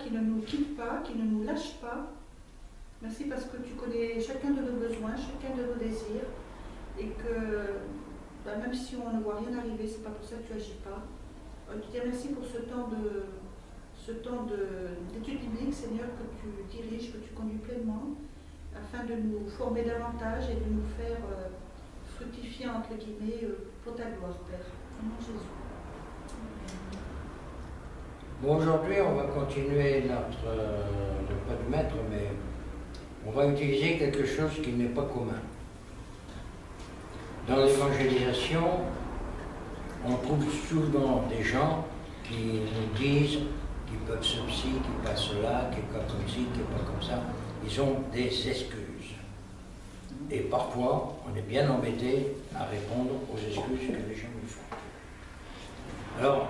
qui ne nous quitte pas, qui ne nous lâche pas. Merci parce que tu connais chacun de nos besoins, chacun de nos désirs, et que bah, même si on ne voit rien arriver, c'est pas pour ça que tu n'agis pas. Je te dis merci pour ce temps d'études bibliques, Seigneur, que tu diriges, que tu conduis pleinement, afin de nous former davantage et de nous faire fructifier, entre guillemets, pour ta gloire, Père. Au nom de Jésus. Bon, aujourd'hui, on va continuer notre, pas du maître, mais on va utiliser quelque chose qui n'est pas commun. Dans l'évangélisation, on trouve souvent des gens qui nous disent qu'ils peuvent ceci, qu'ils passent cela, qu'ils pas comme ci, qu'ils pas comme ça. Ils ont des excuses. Et parfois, on est bien embêté à répondre aux excuses que les gens nous font. Alors,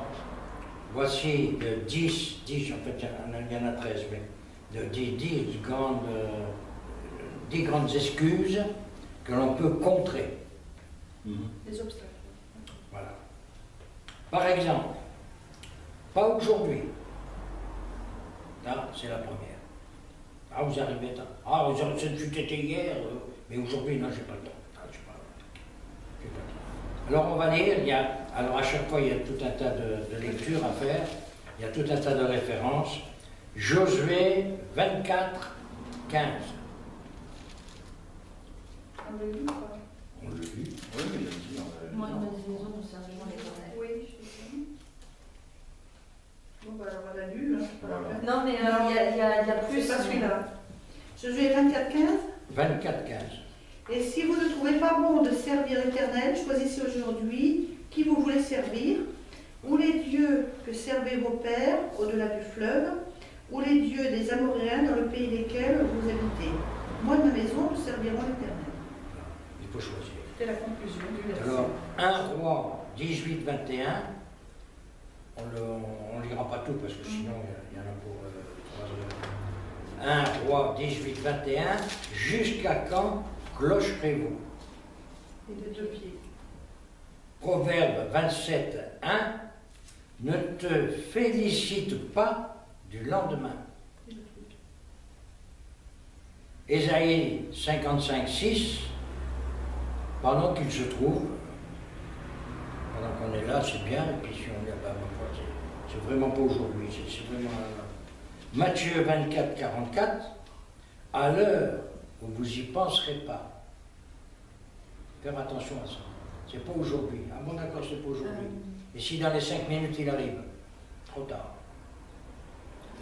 voici 10, en fait il y en a 13, mais de 10 grandes excuses que l'on peut contrer. Des obstacles. Voilà. Par exemple, pas aujourd'hui. Là, c'est la première. Ah, vous arrivez tard. Ah, c'était hier, mais aujourd'hui, non, j'ai pas le temps. Ah, j'ai pas le temps. Alors, on va lire. Alors, à chaque fois, il y a tout un tas de lectures à faire. Il y a tout un tas de références. Josué 24, 15. On l'a lu ou pas? On l'a vu. Oui, mais il a dit. Moi, dans ma maison, nous servirons l'Éternel. Oui, je sais ça. Bon, bah alors on l'a lu. Hein, Voilà. Non, mais il y a plus. C'est pas celui-là. Josué 24, 15. 24, 15. Et si vous ne trouvez pas bon de servir l'Éternel, choisissez aujourd'hui qui vous voulez servir, ou les dieux que servaient vos pères au-delà du fleuve, ou les dieux des Amoréens dans le pays desquels vous habitez. Moi et ma maison, nous servirons l'Éternel. Il faut choisir. C'était la conclusion du verset. Alors, 1 Roi 18, 21, on ne lira pas tout parce que sinon il y en a pour 3 heures. 1 Roi 18, 21, jusqu'à quand clocherez-vous? Et de 2 pieds. Proverbe 27, 1, ne te félicite pas du lendemain. Ésaïe 55, 6, pendant qu'il se trouve, pendant qu'on est là, c'est bien, et puis si on est là-bas, c'est vraiment pas aujourd'hui, c'est vraiment... Matthieu 24, 44, à l'heure où vous y penserez pas. Faire attention à ça. C'est pas aujourd'hui. Ah bon, d'accord, c'est pas aujourd'hui. Et si dans les 5 minutes il arrive, trop tard.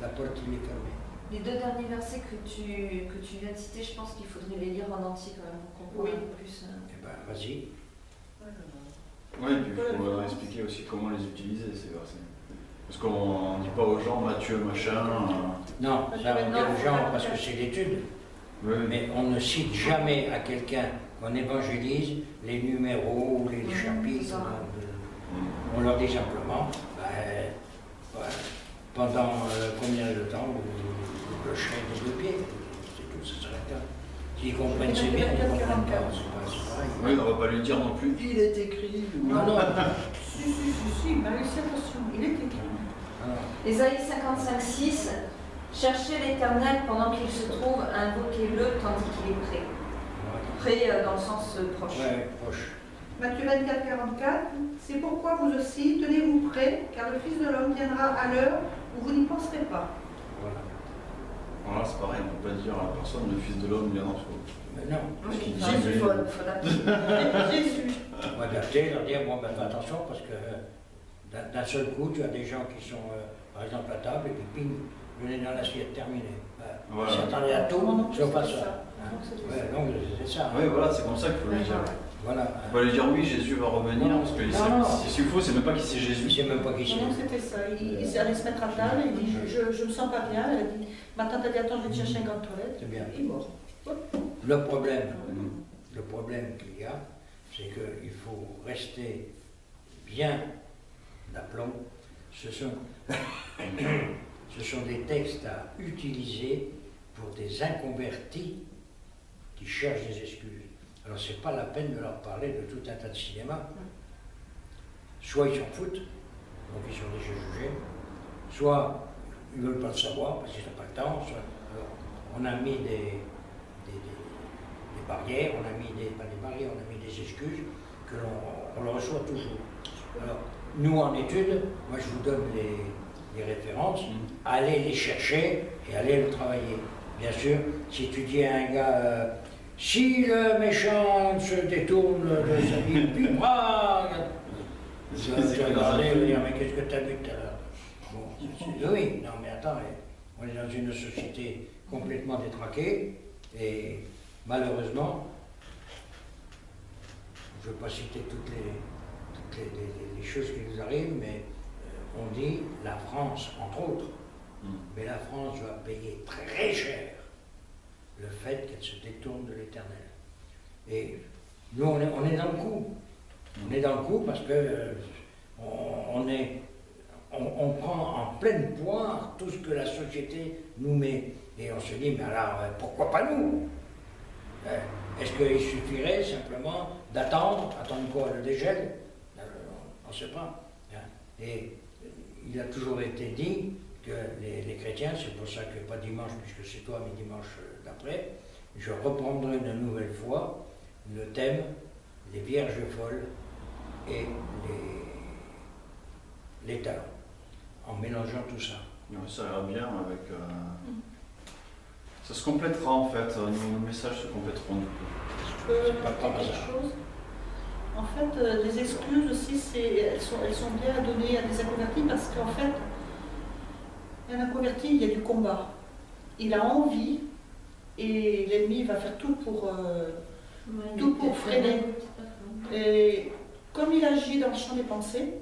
La porte, il est fermée. Les 2 derniers versets que tu viens de citer, je pense qu'il faudrait les lire en entier quand même pour comprendre un peu plus. Eh ben, vas-y. Oui, et puis il faut expliquer aussi comment les utiliser, ces versets. Parce qu'on ne dit pas aux gens Matthieu machin. Non, ça on dit aux gens parce que c'est l'étude. Oui. Mais on ne cite jamais à quelqu'un qu'on évangélise les numéros ou les chapitres. On leur dit simplement, pendant combien de temps vous clocherez des 2 pieds. C'est tout, ça s'arrête là. S'ils comprennent, c'est bien, ils ne comprennent pas. C'est pareil. Oui, on ne va pas lui dire non plus, il est écrit. Non, non. Si, mais réussi attention, il est écrit. Ésaïe 55, 6, cherchez l'Éternel pendant qu'il se trouve, invoquez-le tandis qu'il est prêt. Prêt dans le sens proche. Ouais, proche. Matthieu 24, 44, c'est pourquoi vous aussi, tenez-vous prêts, car le Fils de l'homme viendra à l'heure où vous n'y penserez pas. Voilà. Voilà, c'est pareil, on ne peut pas dire à la personne, le Fils de l'homme vient en soi. Mais non. Parce qu'il dit, Il mais- faut adapter. Jésus. On va adapter, leur dire, bon, ben, fais attention, parce que d'un seul coup, tu as des gens qui sont, par exemple, à table, et puis ping, le nez dans l'assiette, terminé. Voilà. Ils s'attendaient à tout, sauf pas ça. Donc, c'était Ouais, ça. donc c'est ça. Oui, voilà, c'est comme ça qu'il faut lui dire. Voilà. On va lui dire oui, Jésus va revenir, Non, parce que non. si c'est faux, c'est même pas qui c'est Je Jésus. ne sais même pas qui Non, c'est. c'était ça. Il allait se mettre à table et il dit je me sens pas bien. Elle a dit ma tante a dit attends, je vais te chercher un gant de toilette. C'est bien. Il est mort. Le problème qu'il y a, c'est qu'il faut rester bien d'aplomb. Ce sont des textes à utiliser pour des inconvertis qui cherchent des excuses. Alors c'est pas la peine de leur parler de tout un tas de cinéma. Soit ils s'en foutent, donc ils sont déjà jugés, soit ils ne veulent pas le savoir parce qu'ils n'ont pas le temps. Alors, on a mis des barrières, on a mis pas des barrières, on a mis des excuses que l'on le reçoit toujours. Alors, nous en études, moi je vous donne les références, allez les chercher et allez le travailler. Bien sûr, si tu dis à un gars, si le méchant se détourne de sa vie, puis tu vas regarder et dire, mais qu'est-ce que tu as vu tout à l'heure? Bon, oui, non mais attends, on est dans une société complètement détraquée et malheureusement, je ne veux pas citer toutes les choses qui nous arrivent, mais on dit la France, entre autres, mais la France va payer très cher le fait qu'elle se détourne de l'Éternel. Et nous, on est dans le coup. On est dans le coup parce que on prend en pleine poire tout ce que la société nous met. Et on se dit, mais alors, pourquoi pas nous? Est-ce qu'il suffirait simplement d'attendre quoi, le dégel? On ne sait pas. Et il a toujours été dit que les chrétiens, c'est pour ça que pas dimanche puisque c'est toi, mais dimanche d'après, je reprendrai une nouvelle fois le thème les vierges folles et les talents, en mélangeant tout ça. Oui, ça ira bien avec... Ça se complétera en fait, nos messages se compléteront du coup. Je peux dire quelque chose? En fait, les excuses aussi, elles sont bien à donner à des inconvertis parce qu'en fait, un inconverti, il y a du combat. Il a envie et l'ennemi va faire tout pour freiner. Et comme il agit dans le champ des pensées,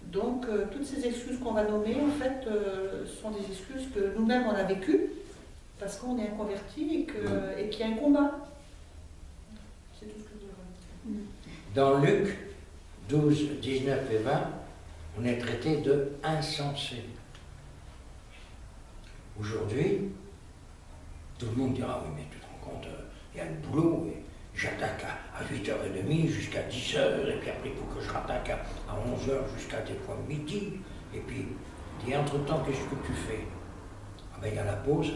donc toutes ces excuses qu'on va nommer, en fait, sont des excuses que nous-mêmes on a vécues parce qu'on est inconverti et qu'il y a un combat. C'est tout ce que je dirais. Dans Luc 12, 19 et 20, on est traité de insensé. Aujourd'hui, tout le monde dira, oui mais tu te rends compte, il y a le boulot, et j'attaque à 8h30 jusqu'à 10h, et puis après il faut que je rattaque à 11h jusqu'à des fois midi, et puis, et entre-temps, qu'est-ce que tu fais? Ah ben il y a la pause.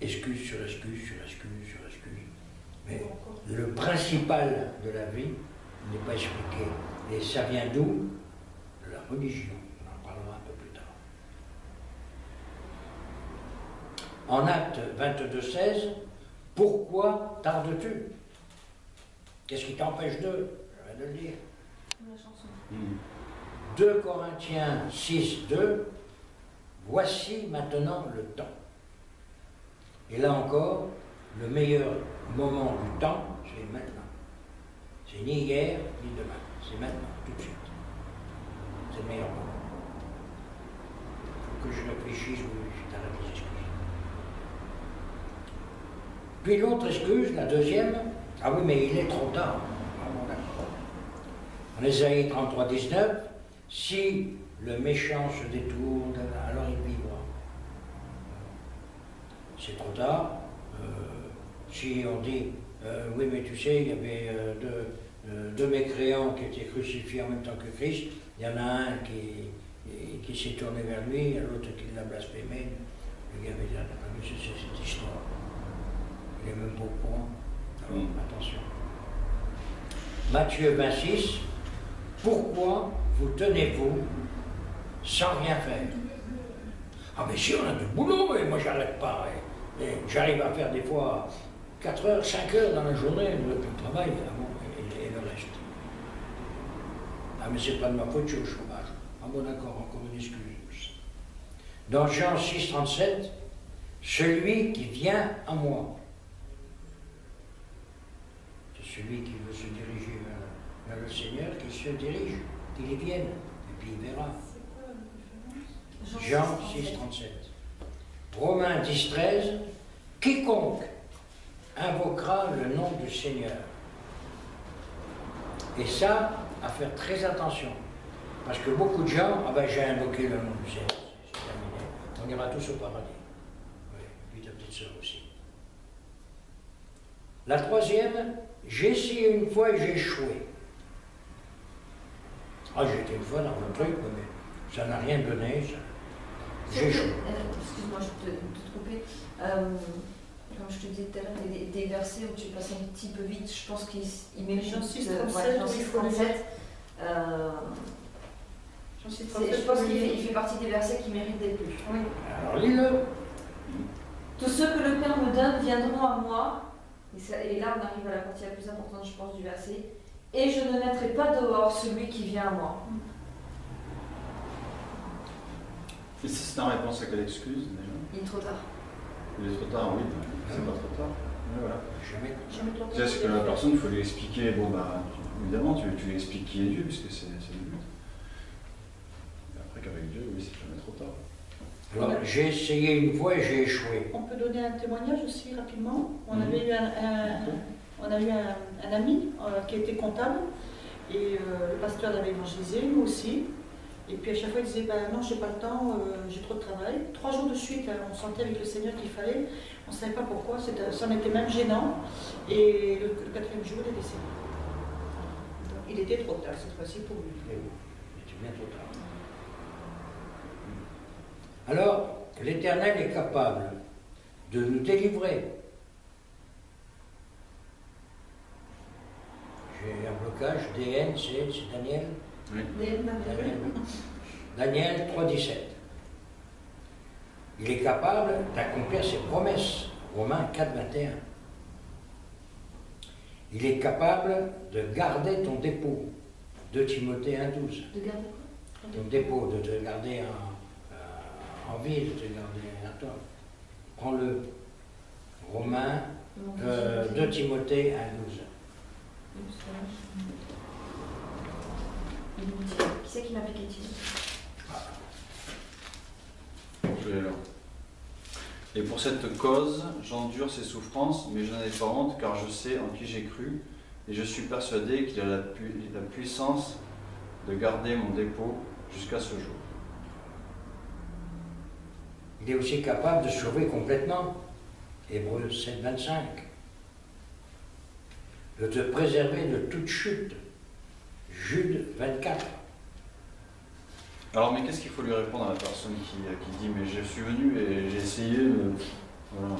Excuse sur excuse, sur excuse, sur excuse. Mais le principal de la vie n'est pas expliqué. Et ça vient d'où? De la religion. On en parlera un peu plus tard. En Actes 22, 16, pourquoi tardes-tu? Qu'est-ce qui t'empêche de? Je viens de le dire. La chanson. 2 Corinthiens 6, 2, voici maintenant le temps. Et là encore, le meilleur moment du temps, c'est maintenant. C'est ni hier, ni demain. C'est maintenant, tout de suite. C'est le meilleur moment. Il faut que je réfléchisse, oui, je t'arrête les excuses. Puis l'autre excuse, la deuxième, ah oui, mais il est trop tard. Ah bon, d'accord. En Ésaïe 33, 19, si le méchant se détourne, alors il vivra. C'est trop tard. Si on dit, oui mais tu sais, il y avait deux mécréants qui étaient crucifiés en même temps que Christ, il y en a un qui s'est tourné vers lui, et l'autre qui l'a blasphémé. Le gars avait dit, ah, c'est cette histoire. Il est même pas au courant. Alors, attention. Matthieu 26, pourquoi vous tenez-vous sans rien faire? Ah mais si on a du boulot, et moi j'arrête pas. Et j'arrive à faire des fois 4 heures, 5 heures dans la journée, le travail, et le reste. Ah mais c'est pas de ma faute, je suis au chômage. Ah bon d'accord, encore une excuse. Dans Jean 6, 37, celui qui vient à moi, c'est celui qui veut se diriger vers le Seigneur, qui se dirige, qu'il y vienne, et puis il verra. Jean 6, 37. Romains 10, 13. Quiconque invoquera le nom du Seigneur. Et ça, à faire très attention. Parce que beaucoup de gens, ah ben j'ai invoqué le nom du Seigneur, c'est terminé. On ira tous au paradis. Oui, puis ta petite sœur aussi. La troisième, j'ai essayé une fois et j'ai échoué. Ah, j'ai été une fois dans le truc, mais Ça n'a rien donné, ça. Excuse-moi, je peux te couper. Comme je te disais tout à l'heure, des versets où tu passes un petit peu vite, je pense qu'il mérite. Jean 6, 37, je pense qu'il fait partie des versets qui méritent d'être lus. Oui. Alors lis-le. Tous ceux que le Père me donne viendront à moi. Et là, on arrive à la partie la plus importante, je pense, du verset. Et je ne mettrai pas dehors celui qui vient à moi. Et c'est ta réponse à quelle excuse déjà? Il est trop tard. Il est trop tard, oui. C'est pas trop tard. Mais voilà. Jamais trop tard. C'est ce que la personne, il faut lui expliquer. Bon, bah, évidemment, tu lui expliques qui est Dieu, puisque c'est le but. Et après qu'avec Dieu, oui, c'est jamais trop tard. Alors, j'ai essayé une fois et j'ai échoué. On peut donner un témoignage aussi rapidement. On avait eu un ami qui était comptable et le pasteur l'avait évangélisé, nous aussi. Et puis à chaque fois il disait non, j'ai pas le temps, j'ai trop de travail. 3 jours de suite, on sentait avec le Seigneur qu'il fallait. On ne savait pas pourquoi, ça en était même gênant. Et le 4e jour, il est décédé. Donc, il était trop tard cette fois-ci pour lui. Il était bien trop tard. Alors, l'Éternel est capable de nous délivrer. J'ai un blocage, DN, c'est Daniel. Oui. Daniel 3,17. Il est capable d'accomplir ses promesses. Romains 4,21. Il est capable de garder ton dépôt. 2 Timothée 1,12. De garder quoi? Ton dépôt, de te garder en vie, de te garder à toi. Prends-le. Romains 2 Timothée 1,12. Qui c'est qui m'a piqué dessus? Je vais là. Et pour cette cause, j'endure ces souffrances, mais je n'en ai pas honte, car je sais en qui j'ai cru, et je suis persuadé qu'il a la puissance de garder mon dépôt jusqu'à ce jour. Il est aussi capable de sauver complètement. Hébreux 7,25. De te préserver de toute chute. Jude 24. Alors, mais qu'est-ce qu'il faut lui répondre à la personne qui dit « mais je suis venu et j'ai essayé, voilà ».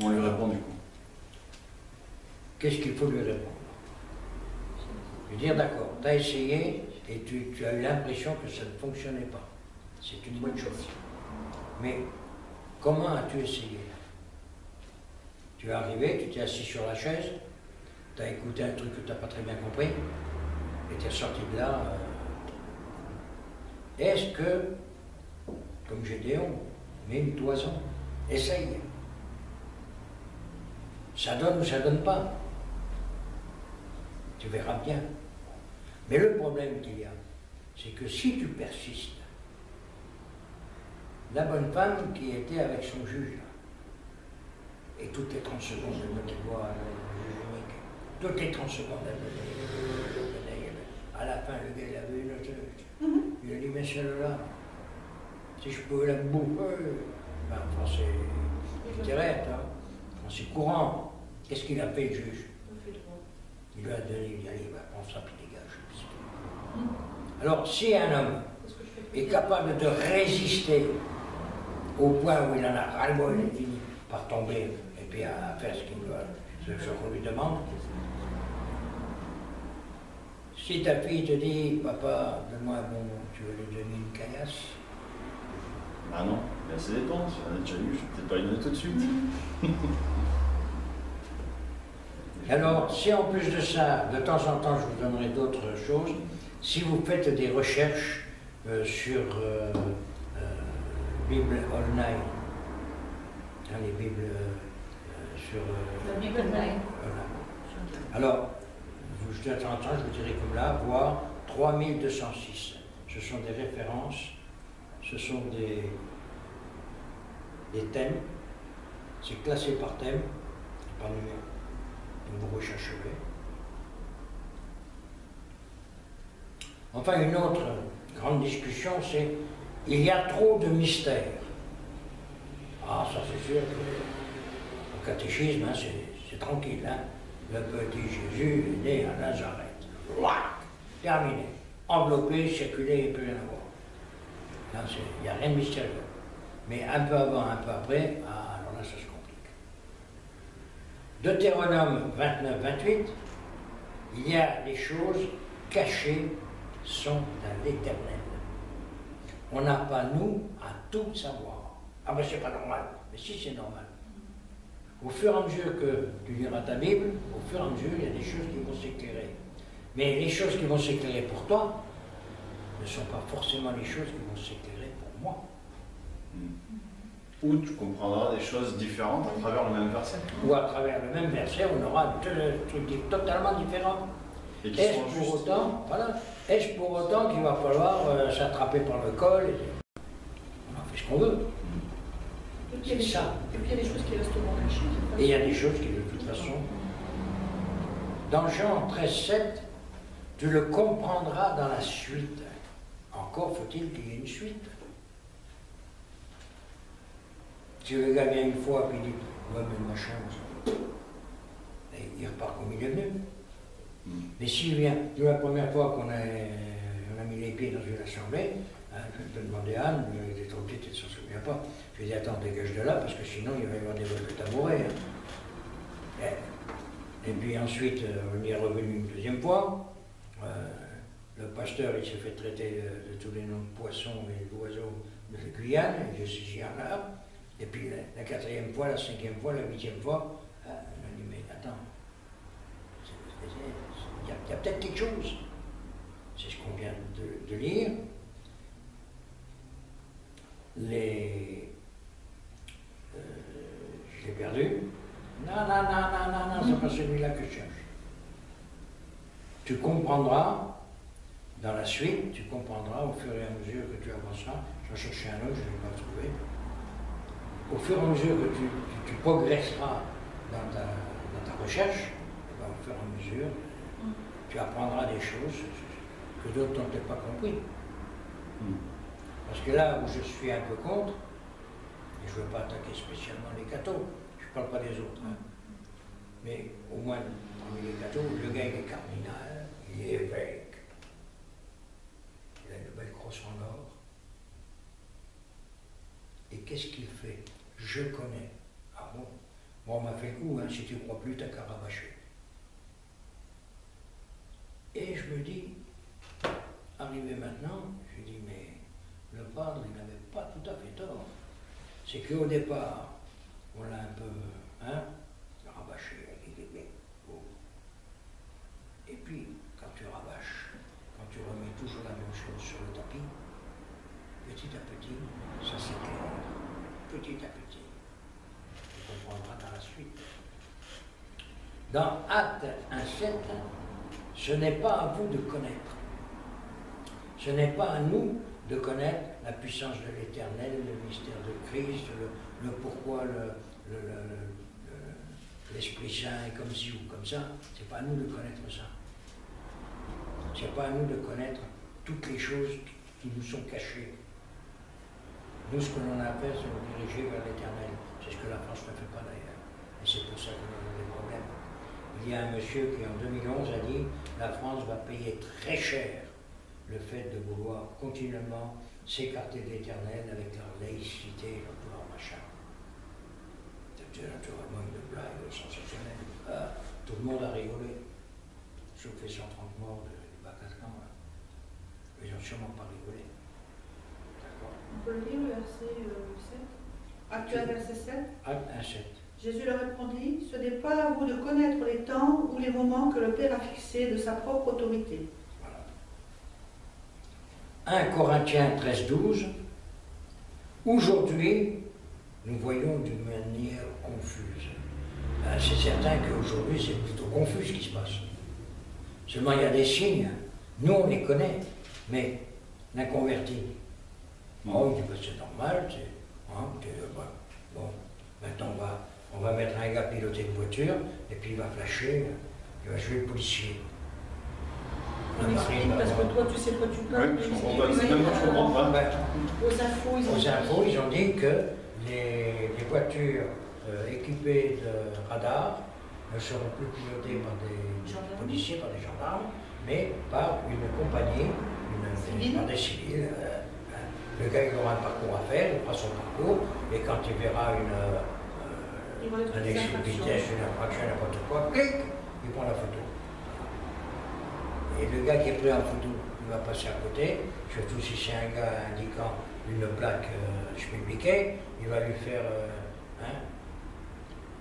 On lui répond du coup. Qu'est-ce qu'il faut lui répondre? Lui dire d'accord, tu as essayé et tu as eu l'impression que ça ne fonctionnait pas. C'est une bonne chose. Mais comment as-tu essayé? Tu es arrivé, tu t'es assis sur la chaise, tu as écouté un truc que tu n'as pas très bien compris, et tu es sorti de là. Est-ce que, comme Gédéon, mets une toison, essaye. Ça donne ou ça donne pas. Tu verras bien. Mais le problème qu'il y a, c'est que si tu persistes, la bonne femme qui était avec son juge, et toutes les 30 secondes, elle me voit le juge unique, toutes les 30 secondes, elle me dit, à la fin, le gars, il avait une autre. Il a dit, mais celle-là, si je pouvais la bouffer, ben, en français littéraire, en français courant, qu'est-ce qu'il a fait, le juge? Il lui a donné, il dit, allez, va prendre ça, puis dégage. Alors, si un homme est capable de résister au point où il en a ras-le-bol, il finit par tomber et puis à faire ce qu'on lui demande. Si ta fille te dit, papa, donne-moi un bonbon, tu veux lui donner une caillasse? Ah non, mais ça dépend, si on a déjà eu, je vais peut-être pas lui donner tout de suite. Alors, si en plus de ça, de temps en temps, je vous donnerai d'autres choses, si vous faites des recherches sur Bible Online, les Bibles sur... La Bible Online. Voilà. Alors, de temps en temps, je vous dirai comme là, voir 3206. Ce sont des références, ce sont des thèmes, c'est classé par thème, par numéro. Donc vous rechercherez. Enfin, une autre grande discussion, c'est il y a trop de mystères. Ah, ça c'est sûr que au catéchisme, hein, c'est tranquille. Hein. Le petit Jésus est né à Nazareth. Terminé. enveloppé, circulé, il ne peut rien avoir. Là, il n'y a rien de mystérieux. Mais un peu avant, un peu après, alors là, ça se complique. Deutéronome 29-28, il y a des choses cachées sont dans l'Éternel. On n'a pas, nous, à tout savoir. Ah ben c'est pas normal. Mais si, c'est normal. Au fur et à mesure que tu liras ta Bible, au fur et à mesure, il y a des choses qui vont s'éclairer. Mais les choses qui vont s'éclairer pour toi ne sont pas forcément les choses qui vont s'éclairer pour moi. Ou tu comprendras des choses différentes à travers le même verset. Ou à travers le même verset, on aura deux trucs totalement différents. Et qui Est-ce sont pour justes. autant, voilà, est-ce pour autant qu'il va falloir s'attraper par le col on en fait ce qu'on veut. C'est ça. Et puis il y a des choses qui resteront cachées. Et il y a des choses qui, de toute façon, dans Jean 13,7, tu le comprendras dans la suite. Encore faut-il qu'il y ait une suite. Si le gars vient une fois et dit ouais mais le machin, et il repart comme il est venu. Mais s'il vient, nous la première fois qu'on a mis les pieds dans une assemblée, hein, je peux demander à Anne, elle était trop petite, elle ne s'en souvient pas. Je lui ai dit attends, dégage de là parce que sinon il va y avoir des vols de tabourets. Hein. Et puis ensuite, on y est revenu une deuxième fois. Le pasteur, il s'est fait traiter de tous les noms de poissons et d'oiseaux de la Guyane, et je suis en arabe. Et puis la quatrième fois, la cinquième fois, la huitième fois, on a dit mais attends, il y a peut-être quelque chose. C'est ce qu'on vient de lire. Je l'ai perdu. Non, c'est pas celui-là que je cherche. Tu comprendras, dans la suite, tu comprendras au fur et à mesure que tu avanceras. J'en cherchais un autre, je ne l'ai pas trouvé. Au fur et à mesure que tu progresseras dans ta recherche, et bien, au fur et à mesure, tu apprendras des choses que d'autres n'ont peut-être pas compris. Parce que là où je suis un peu contre, et je ne veux pas attaquer spécialement les cathos, je ne parle pas des autres, hein. Mais au moins parmi les cathos, le gars il est cardinal, il est évêque, il a une belle crosse en or. Et qu'est-ce qu'il fait? Je connais. Ah bon? Bon, on m'a fait le coup, hein, si tu ne crois plus, t'as qu'à rabâcher. Et je me dis, arrivé maintenant, je dis, mais le padre, il n'avait pas tout à fait tort. C'est qu'au départ, on l'a un peu, hein, rabâché. Et puis, quand tu rabâches, quand tu remets toujours la même chose sur le tapis, petit à petit, ça s'éclaire. Petit à petit. Tu comprendras dans la suite. Dans Acte 1,7, ce n'est pas à vous de connaître. Ce n'est pas à nous de connaître la puissance de l'Éternel, le mystère de Christ, le pourquoi l'Esprit Saint est comme ci ou comme ça. C'est pas à nous de connaître ça. C'est pas à nous de connaître toutes les choses qui nous sont cachées. Nous, ce que l'on a à faire, c'est nous diriger vers l'Éternel. C'est ce que la France ne fait pas d'ailleurs. Et c'est pour ça que nous avons des problèmes. Il y a un monsieur qui, en 2011, a dit « La France va payer très cher le fait de vouloir continuellement s'écarter de l'Éternel avec leur laïcité, leur machin. » C'était naturellement une blague sensationnelle. Tout le monde a rigolé. Sauf les 130 morts du Bataclan. Ils n'ont sûrement pas rigolé. On peut lire le verset 7. Acte 1, verset 7. Acte 1, 7. Jésus leur répondit, ce n'est pas à vous de connaître les temps ou les moments que le Père a fixés de sa propre autorité. Voilà. 1 Corinthiens 13, 12. Aujourd'hui, nous voyons d'une manière confuse. C'est certain qu'aujourd'hui, c'est plutôt confus ce qui se passe. Seulement, il y a des signes. Nous, on les connaît, mais l'inconverti. Oh, il dit, c'est normal, bon, maintenant on va mettre un gars piloter une voiture, et puis il va flasher, il va jouer le policier. On explique parce que toi tu sais quoi tu parles. Oui, je comprends pas, même moi je comprends pas. Aux infos, Ils ont dit que les voitures équipées de radars ne seront plus pilotées par des policiers, par des gendarmes, mais par une compagnie des civils. Le gars, il aura un parcours à faire, il fera son parcours, et quand il verra un excès de vitesse, une infraction, n'importe quoi, clic, il prend la photo. Et le gars qui est pris en photo, il va passer à côté, surtout si c'est un gars indiquant une plaque schmilbliquée, il va lui faire,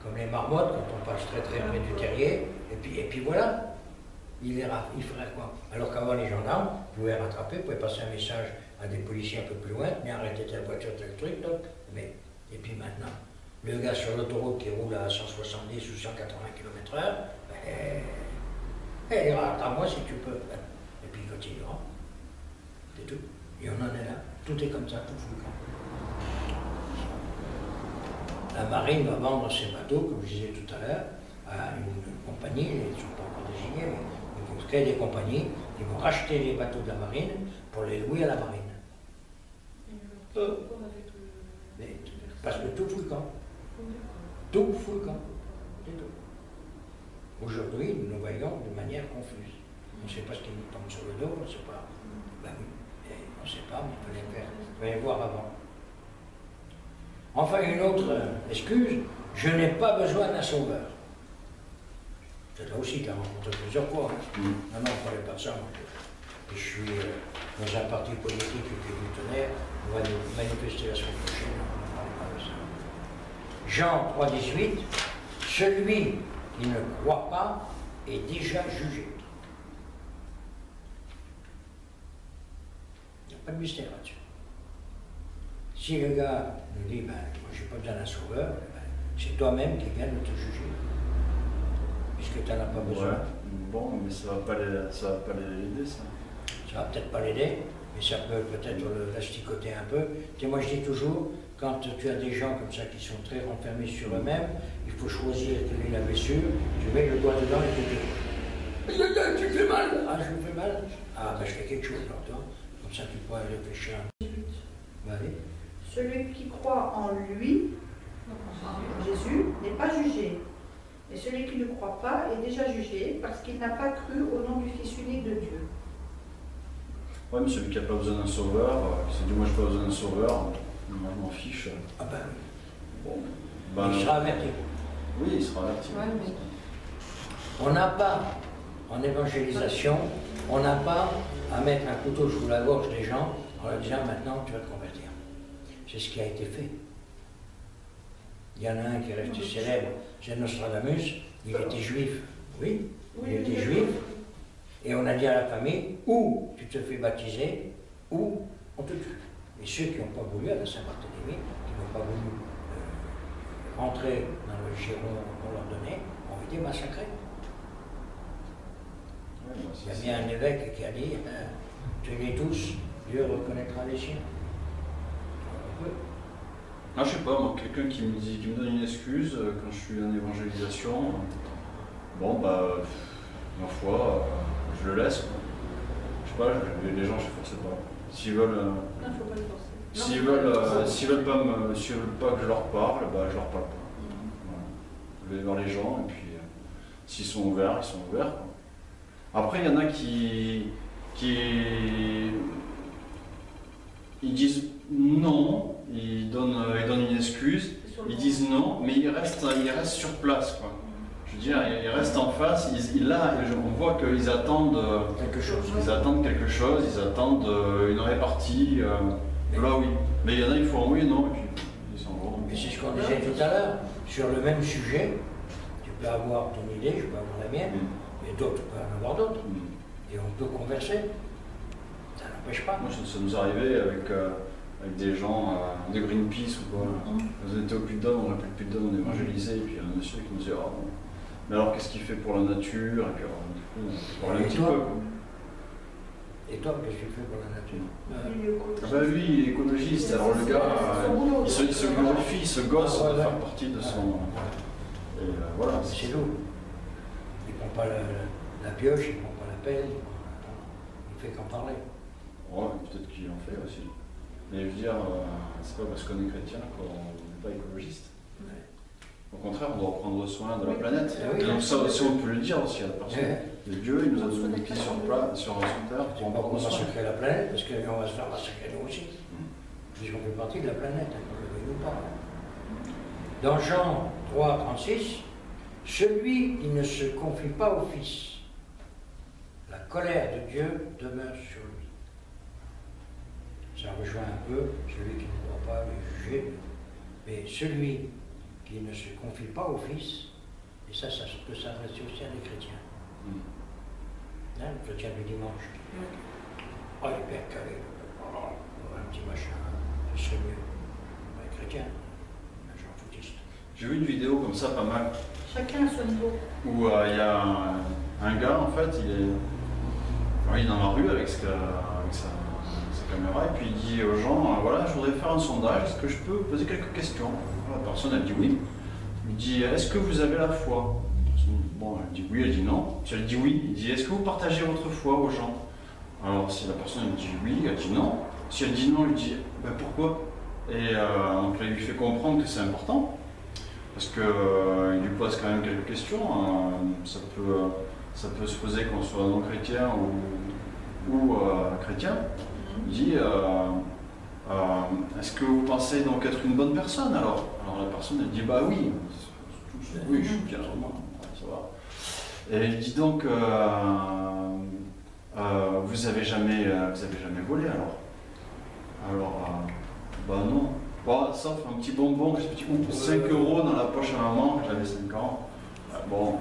comme les marmottes, quand on passe très très près du terrier, et puis voilà, il ferait quoi? Alors qu'avant les gendarmes pouvaient rattraper, pouvaient passer un message à des policiers un peu plus loin, mais arrêtez telle voiture, tel truc, mais, et puis maintenant, le gars sur l'autoroute qui roule à 170 ou 180 km/h, il à moi si tu peux. Et puis il continuera. C'est tout. Et on en est là. Tout est comme ça, tout fout le camp. La marine va vendre ses bateaux, comme je disais tout à l'heure, à une compagnie, ils ne sont pas encore désignés, mais ils vont créer des compagnies, ils vont racheter les bateaux de la marine pour les louer à la marine. Mais, parce que tout fout le camp. Tout fout le camp. C'est tout. Aujourd'hui, nous nous voyons de manière confuse. On ne sait pas ce qui nous tombe sur le dos, on ne sait pas. Ben oui, on ne sait pas, mais il fallait voir avant. Enfin, une autre excuse, je n'ai pas besoin d'un sauveur. C'est là aussi qu'il a rencontré plusieurs fois. Non, on ne parlait pas de ça. Je suis dans un parti politique qui est tonnerre, on va manifester la semaine prochaine, on ne parle pas de ça. Jean 3,18, celui qui ne croit pas est déjà jugé. Il n'y a pas de mystère là-dessus. Si le gars nous dit, moi je n'ai pas besoin d'un sauveur, c'est toi-même qui viens de te juger. Puisque tu n'en as pas besoin. Ouais. Bon, mais ça ne va pas l'aider, ça. Ça va peut-être pas l'aider, mais ça peut peut-être l'asticoter un peu. Et moi je dis toujours, quand tu as des gens comme ça qui sont très renfermés sur eux-mêmes, il faut choisir quelle est la blessure, tu mets le doigt dedans et tu dis tu fais mal. Ah, je me fais mal. Ah, ben je fais quelque chose alors toi. Comme ça tu pourras réfléchir. Allez. Celui qui croit en lui, Jésus, n'est pas jugé. Et celui qui ne croit pas est déjà jugé parce qu'il n'a pas cru au nom du Fils unique de Dieu. Oui, mais celui qui n'a pas besoin d'un sauveur, qui s'est dit moi je n'ai pas besoin d'un sauveur, moi je m'en fiche. Ah ben oui. Bon, il sera averti. Oui, il sera averti. Ouais, mais... On n'a pas, en évangélisation, on n'a pas à mettre un couteau sous la gorge des gens en leur disant maintenant tu vas te convertir. C'est ce qui a été fait. Il y en a un qui est resté célèbre, c'est Nostradamus, il était juif. Oui, il était juif. Et on a dit à la famille, ou tu te fais baptiser, ou on te tue. Et ceux qui n'ont pas voulu, à la Saint-Barthélemy, qui n'ont pas voulu rentrer dans le giron qu'on leur donnait, ont été massacrés. Ouais, il y a bien un évêque qui a dit, tuez-les tous, Dieu reconnaîtra les siens. Ah, je sais pas, moi, quelqu'un qui me donne une excuse quand je suis en évangélisation, bon, bah, ma foi, je le laisse. Quoi. Je sais pas, les gens, je ne force pas. S'ils veulent, Non, faut pas le forcer. s'ils veulent pas que je leur parle, bah, je leur parle pas. Voilà. Je vais voir les gens, et puis s'ils sont ouverts, ils sont ouverts. Quoi. Après, il y en a qui ils disent non, ils donnent une excuse, ils disent non, mais ils restent sur place. Quoi. Je veux dire, ils restent en face, on voit qu'ils attendent quelque chose, ils attendent une répartie, là oui. Mais il y en a, il faut oui, non, et puis ils s'en vont. Mais c'est ce qu'on disait tout à l'heure, sur le même sujet, tu peux avoir ton idée, je peux avoir la mienne, et d'autres peuvent en avoir d'autres, et on peut converser. Ça n'empêche pas. Moi, ça nous arrivait avec des gens de Greenpeace ou quoi. Vous étiez au Puy-de-Dôme, on appelait le Puy-de-Dôme, on évangélisait, et puis il y a un monsieur qui nous disait oh, bon. Mais alors qu'est-ce qu'il fait pour la nature? Et puis du coup, on parlait un petit peu. Quoi. Et toi, qu'est-ce que tu fais pour la nature? Ah bah lui, il est écologiste, alors le gars, il se glorifie, il se gosse de faire partie de son... Et voilà. C'est lourd. Il ne prend pas la pioche, il ne prend pas la pelle, il fait qu'en parler. Ouais, peut-être qu'il en fait aussi. Mais je veux dire, c'est pas parce qu'on est chrétien qu'on n'est pas écologiste. Ouais. Faut Au contraire, on doit prendre soin de la planète. Ah oui, donc ça aussi, on peut le dire aussi à la personne. Ouais. Dieu, il nous a donné des pieds sur terre, On va pas massacrer la planète parce qu'on va se faire massacrer nous aussi. Puisqu'on fait partie de la planète, qu'on le veuille ou pas. Dans Jean 3, 36, celui qui ne se confie pas au Fils, la colère de Dieu demeure sur lui. Ça rejoint un peu celui qui ne doit pas le juger, mais celui qui ne se confie pas au Fils, et ça peut s'adresser aussi à des chrétiens. Hein, le chrétien du dimanche. Oh, il est bien calé, un petit machin, ce serait mieux. Un chrétien, un genre foutiste. J'ai vu une vidéo comme ça, pas mal, Chacun à son niveau. où il y a un gars, en fait, il est dans la rue avec sa caméra, et puis il dit aux gens, voilà, je voudrais faire un sondage, est-ce que je peux poser quelques questions? La personne, elle dit oui. Il dit, est-ce que vous avez la foi? Bon, elle dit oui, elle dit non. Si elle dit oui, il dit, est-ce que vous partagez votre foi aux gens? Alors, si la personne elle dit oui, elle dit non. Si elle dit non, il dit, ben pourquoi? Et donc là, il lui fait comprendre que c'est important. Parce qu'il lui pose quand même quelques questions. Ça peut se poser qu'on soit non-chrétien ou chrétien. Il dit, est-ce que vous pensez donc être une bonne personne alors la personne elle dit, bah oui. Oui, je suis bien, ça va. Et il dit donc, vous avez jamais volé alors bah non. Bon, sauf un petit bonbon, un petit 5 € dans la poche à maman, j'avais 5 ans. Bon.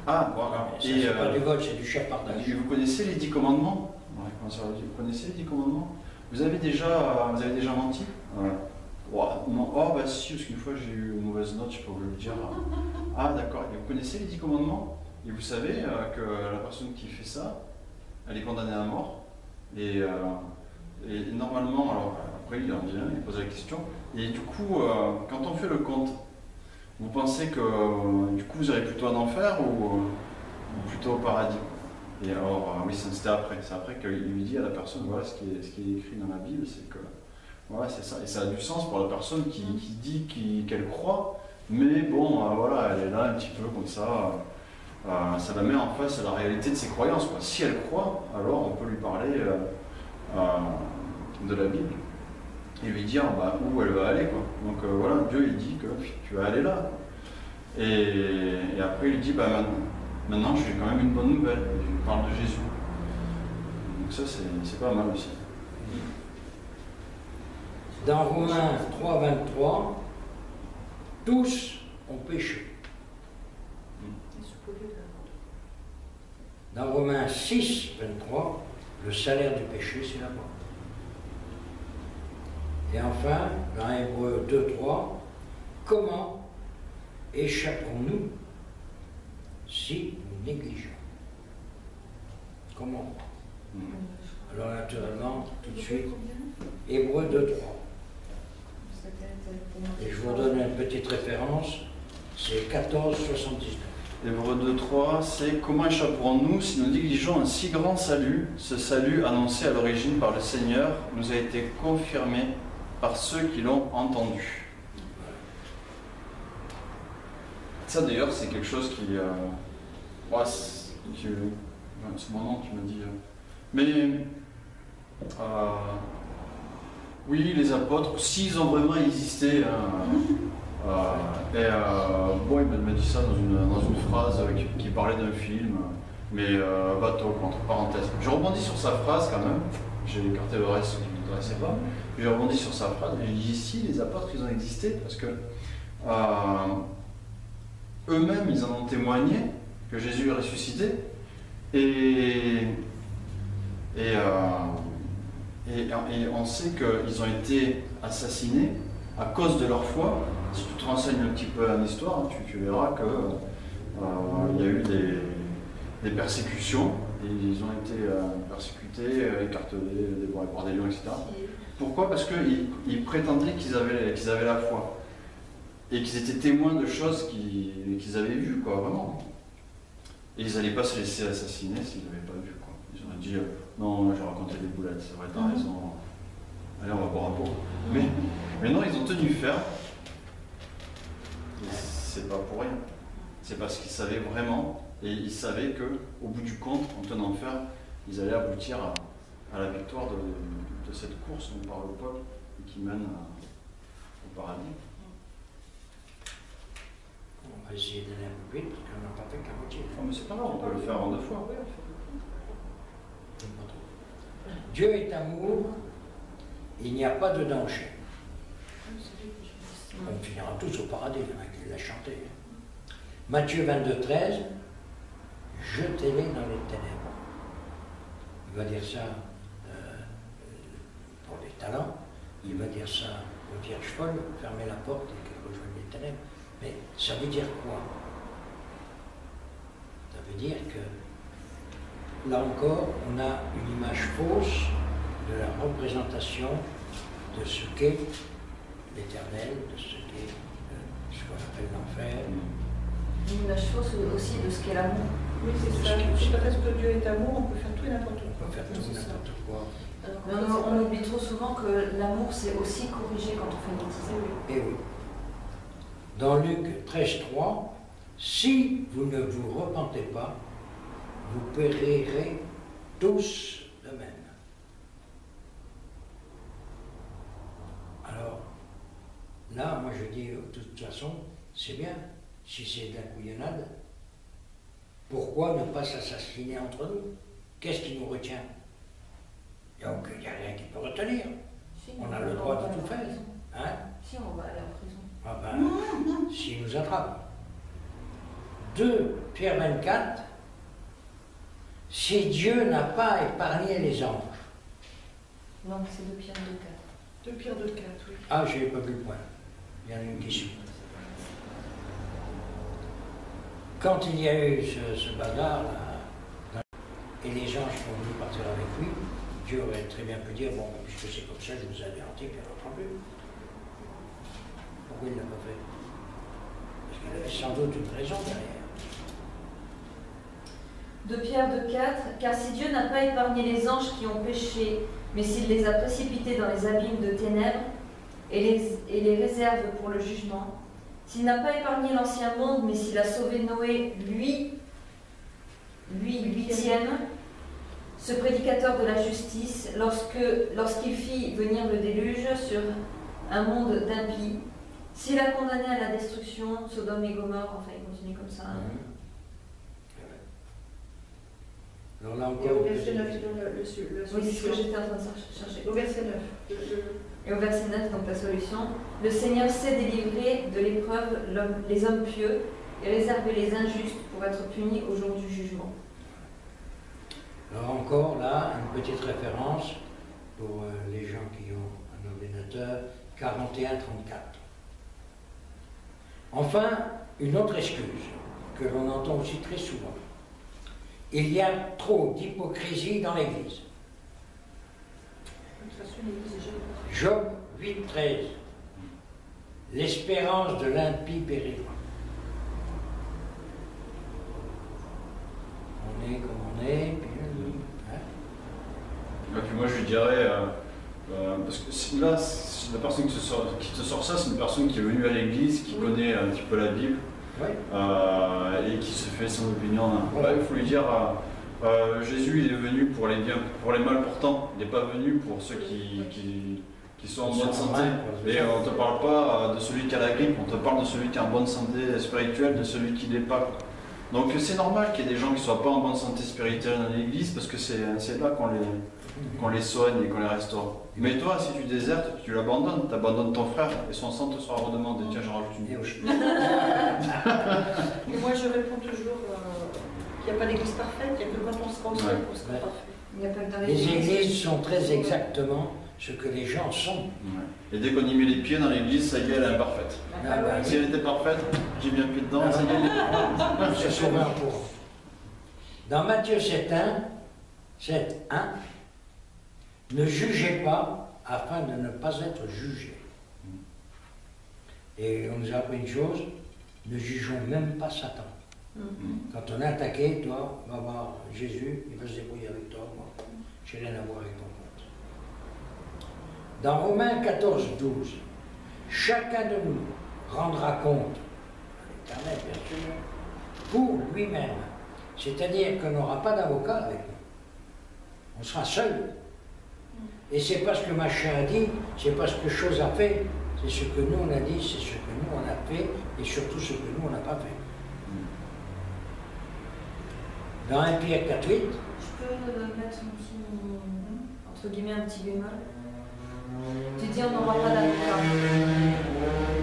Ah, voilà. Et c'est pas du vol, c'est du cher partage. Vous connaissez les 10 commandements? Ouais, comment ça va dire? Vous connaissez les 10 commandements? Vous avez déjà menti? Ouais. Ouais, non. Oh, bah si, parce qu'une fois j'ai eu une mauvaise note, je peux vous le dire. Ah, d'accord. Et vous connaissez les 10 commandements? Et vous savez que la personne qui fait ça, elle est condamnée à mort. Et normalement, alors après il en dit un, il pose la question. Et du coup, quand on fait le compte, vous pensez que du coup vous allez plutôt en enfer ou plutôt au paradis? Et alors, oui, c'était après. C'est après qu'il lui dit à la personne, voilà ce qui est écrit dans la Bible, c'est que voilà, c'est ça. Et ça a du sens pour la personne qui dit qu'elle croit, mais bon, voilà, elle est là un petit peu comme ça. Ça la met en face à la réalité de ses croyances, quoi. Si elle croit, alors on peut lui parler de la Bible et lui dire où elle va aller, quoi. Donc voilà, Dieu il dit que tu vas aller là. Et après il lui dit maintenant j'ai quand même une bonne nouvelle, il parle de Jésus. Donc ça c'est pas mal aussi. Dans Romains 3, 23, tous ont péché. Dans Romains 6, 23, le salaire du péché, c'est la mort. Et enfin, dans Hébreux 2, 3, comment échapperons-nous si nous négligeons? Comment? Alors naturellement, tout de suite, Hébreux 2, 3. Et je vous donne une petite référence, c'est 14, 79. Hébreux 2.3, c'est comment échapperons-nous si nous négligeons un si grand salut? Ce salut annoncé à l'origine par le Seigneur nous a été confirmé par ceux qui l'ont entendu. Ça d'ailleurs c'est quelque chose qui... c'est mon nom qui m'a dit... oui, les apôtres, s'ils ont vraiment existé... bon, il m'a dit ça dans une phrase qui parlait d'un film, mais bateau, entre parenthèses. Je rebondis sur sa phrase quand même, j'ai écarté le reste qui ne m'intéressait pas, j'ai rebondi sur sa phrase et j'ai dit si les apôtres ils ont existé parce que eux-mêmes ils en ont témoigné que Jésus est ressuscité et on sait qu'ils ont été assassinés à cause de leur foi. Si tu te renseignes un petit peu en histoire, tu verras qu'il y a eu des persécutions, et ils ont été persécutés, écartelés, dévorés par des lions, etc. Pourquoi? Parce qu'ils prétendaient qu'ils avaient la foi, et qu'ils étaient témoins de choses qu'ils avaient vues, quoi, vraiment. Et ils n'allaient pas se laisser assassiner s'ils n'avaient pas vu, quoi. Ils auraient dit non, j'ai raconté des boulettes, c'est vrai, t'as raison, allez, on va boire un pot. Mais non, ils ont tenu ferme. c'est pas pour rien. C'est parce qu'ils savaient vraiment, et ils savaient qu'au bout du compte, en tenant ferme, ils allaient aboutir à la victoire de cette course dont parle Paul et qui mène au paradis. On va essayer d'aller un peu vite, parce qu'on n'a pas fait qu'à moitié. Oh, mais c'est pas grave, on peut le faire en 2 fois. Dieu est amour, il n'y a pas de danger. On finira tous au paradis, il y en a qui l'a chanté. Matthieu 22, 13, jetez-les dans les ténèbres. Il va dire ça pour les talents, il va dire ça aux vierges folles, fermez la porte et qu'elles rejoignent les ténèbres. Mais ça veut dire quoi? Ça veut dire que, là encore, on a une image fausse de la représentation de ce qu'est l'éternel, de ce qu'est ce qu'on appelle l'enfer. Une image fausse aussi de ce qu'est l'amour. Oui, c'est ça. Parce que Dieu est amour, on peut faire tout et n'importe quoi. On peut faire tout et n'importe quoi. On oublie trop souvent que l'amour, c'est aussi corriger quand on fait une bêtise. Eh oui. Dans Luc 13, 3, si vous ne vous repentez pas, vous périrez tous de même. Alors, là, moi je dis, de toute façon, c'est bien, si c'est de la couillonnade, pourquoi ne pas s'assassiner entre nous? Qu'est-ce qui nous retient? Il n'y a rien qui peut retenir. Si, On a le droit de tout faire. Hein? Si, on va aller en prison. Ah ben, s'ils nous attrapent. 2 Pierre 24, si Dieu n'a pas épargné les anges. Non, c'est de Pierre 2, 4. De Pierre de 4, oui. Ah, je n'ai pas vu le point. Il y en a une qui suit. Quand il y a eu ce bagarre, là, et les anges sont venus partir avec lui, Dieu aurait très bien pu dire, bon, puisque c'est comme ça, je vous ai averti, puis elle n'entend plus. Pourquoi il ne l'a pas fait? Parce qu'il avait sans doute une raison derrière. De Pierre 2, 4, car si Dieu n'a pas épargné les anges qui ont péché, mais s'il les a précipités dans les abîmes de ténèbres et les réserve pour le jugement, s'il n'a pas épargné l'ancien monde, mais s'il a sauvé Noé, lui, huitième, ce prédicateur de la justice, lorsqu'il fit venir le déluge sur un monde d'impies, s'il a condamné à la destruction Sodome et Gomorrhe, enfin il continue comme ça. Alors là Et au encore, verset 9, Oui, c'est ce que j'étais en train de chercher. Au verset 9. Et au verset 9, donc la solution. Le Seigneur sait délivrer de l'épreuve les hommes pieux et réserver les injustes pour être punis au jour du jugement. alors encore là, une petite référence pour les gens qui ont un ordinateur, 41-34. Enfin, une autre excuse que l'on entend aussi très souvent. Il y a trop d'hypocrisie dans l'Église. Job 8,13. L'espérance de l'impie périra. On est comme on est, puis Et puis moi je lui dirais, parce que là, la personne qui te sort ça, c'est une personne qui est venue à l'église, qui connaît un petit peu la Bible, et qui se fait son opinion. Il faut lui dire, Jésus il est venu pour les biens, pour les mal portants, il n'est pas venu pour ceux qui sont en bonne santé. Et on ne te parle pas de celui qui a la grippe, on te parle de celui qui est en bonne santé spirituelle, de celui qui ne l'est pas. Donc c'est normal qu'il y ait des gens qui ne soient pas en bonne santé spirituelle dans l'église, parce que c'est là qu'on les soigne et qu'on les restaure. Mais toi, si tu désertes, tu l'abandonnes, tu abandonnes ton frère, et son sang te sera redemandé. Tiens, j'en rajoute une couche. Et moi je réponds toujours qu'il n'y a pas d'église parfaite, il n'y a que quand on sera au ciel qu'on sera parfait. Il n'y a pas que dans les églises sont très exactement ce que les gens sont. Et dès qu'on y met les pieds dans l'église, ça y est, elle est imparfaite. Si elle était parfaite, j'ai bien pied dedans, ça y est. C'est souvent pour. Dans Matthieu 7,1, ne jugez pas afin de ne pas être jugé. Et on nous a appris une chose, ne jugeons même pas Satan. Quand on est attaqué, toi, va voir Jésus, il va se débrouiller avec toi, moi, j'ai rien à voir avec ton compte. Dans Romains 14, 12, chacun de nous rendra compte, l'Éternel, bien sûr, pour lui-même. C'est-à-dire qu'on n'aura pas d'avocat avec nous. On sera seul. Et c'est pas ce que machin a dit, c'est pas ce que chose a fait, c'est ce que nous on a dit, c'est ce que nous on a fait, et surtout ce que nous on n'a pas fait. Dans 1 Pierre 4,8. Je peux mettre un petit, entre guillemets, un petit bémol. Tu dis on n'aura pas d'avocat.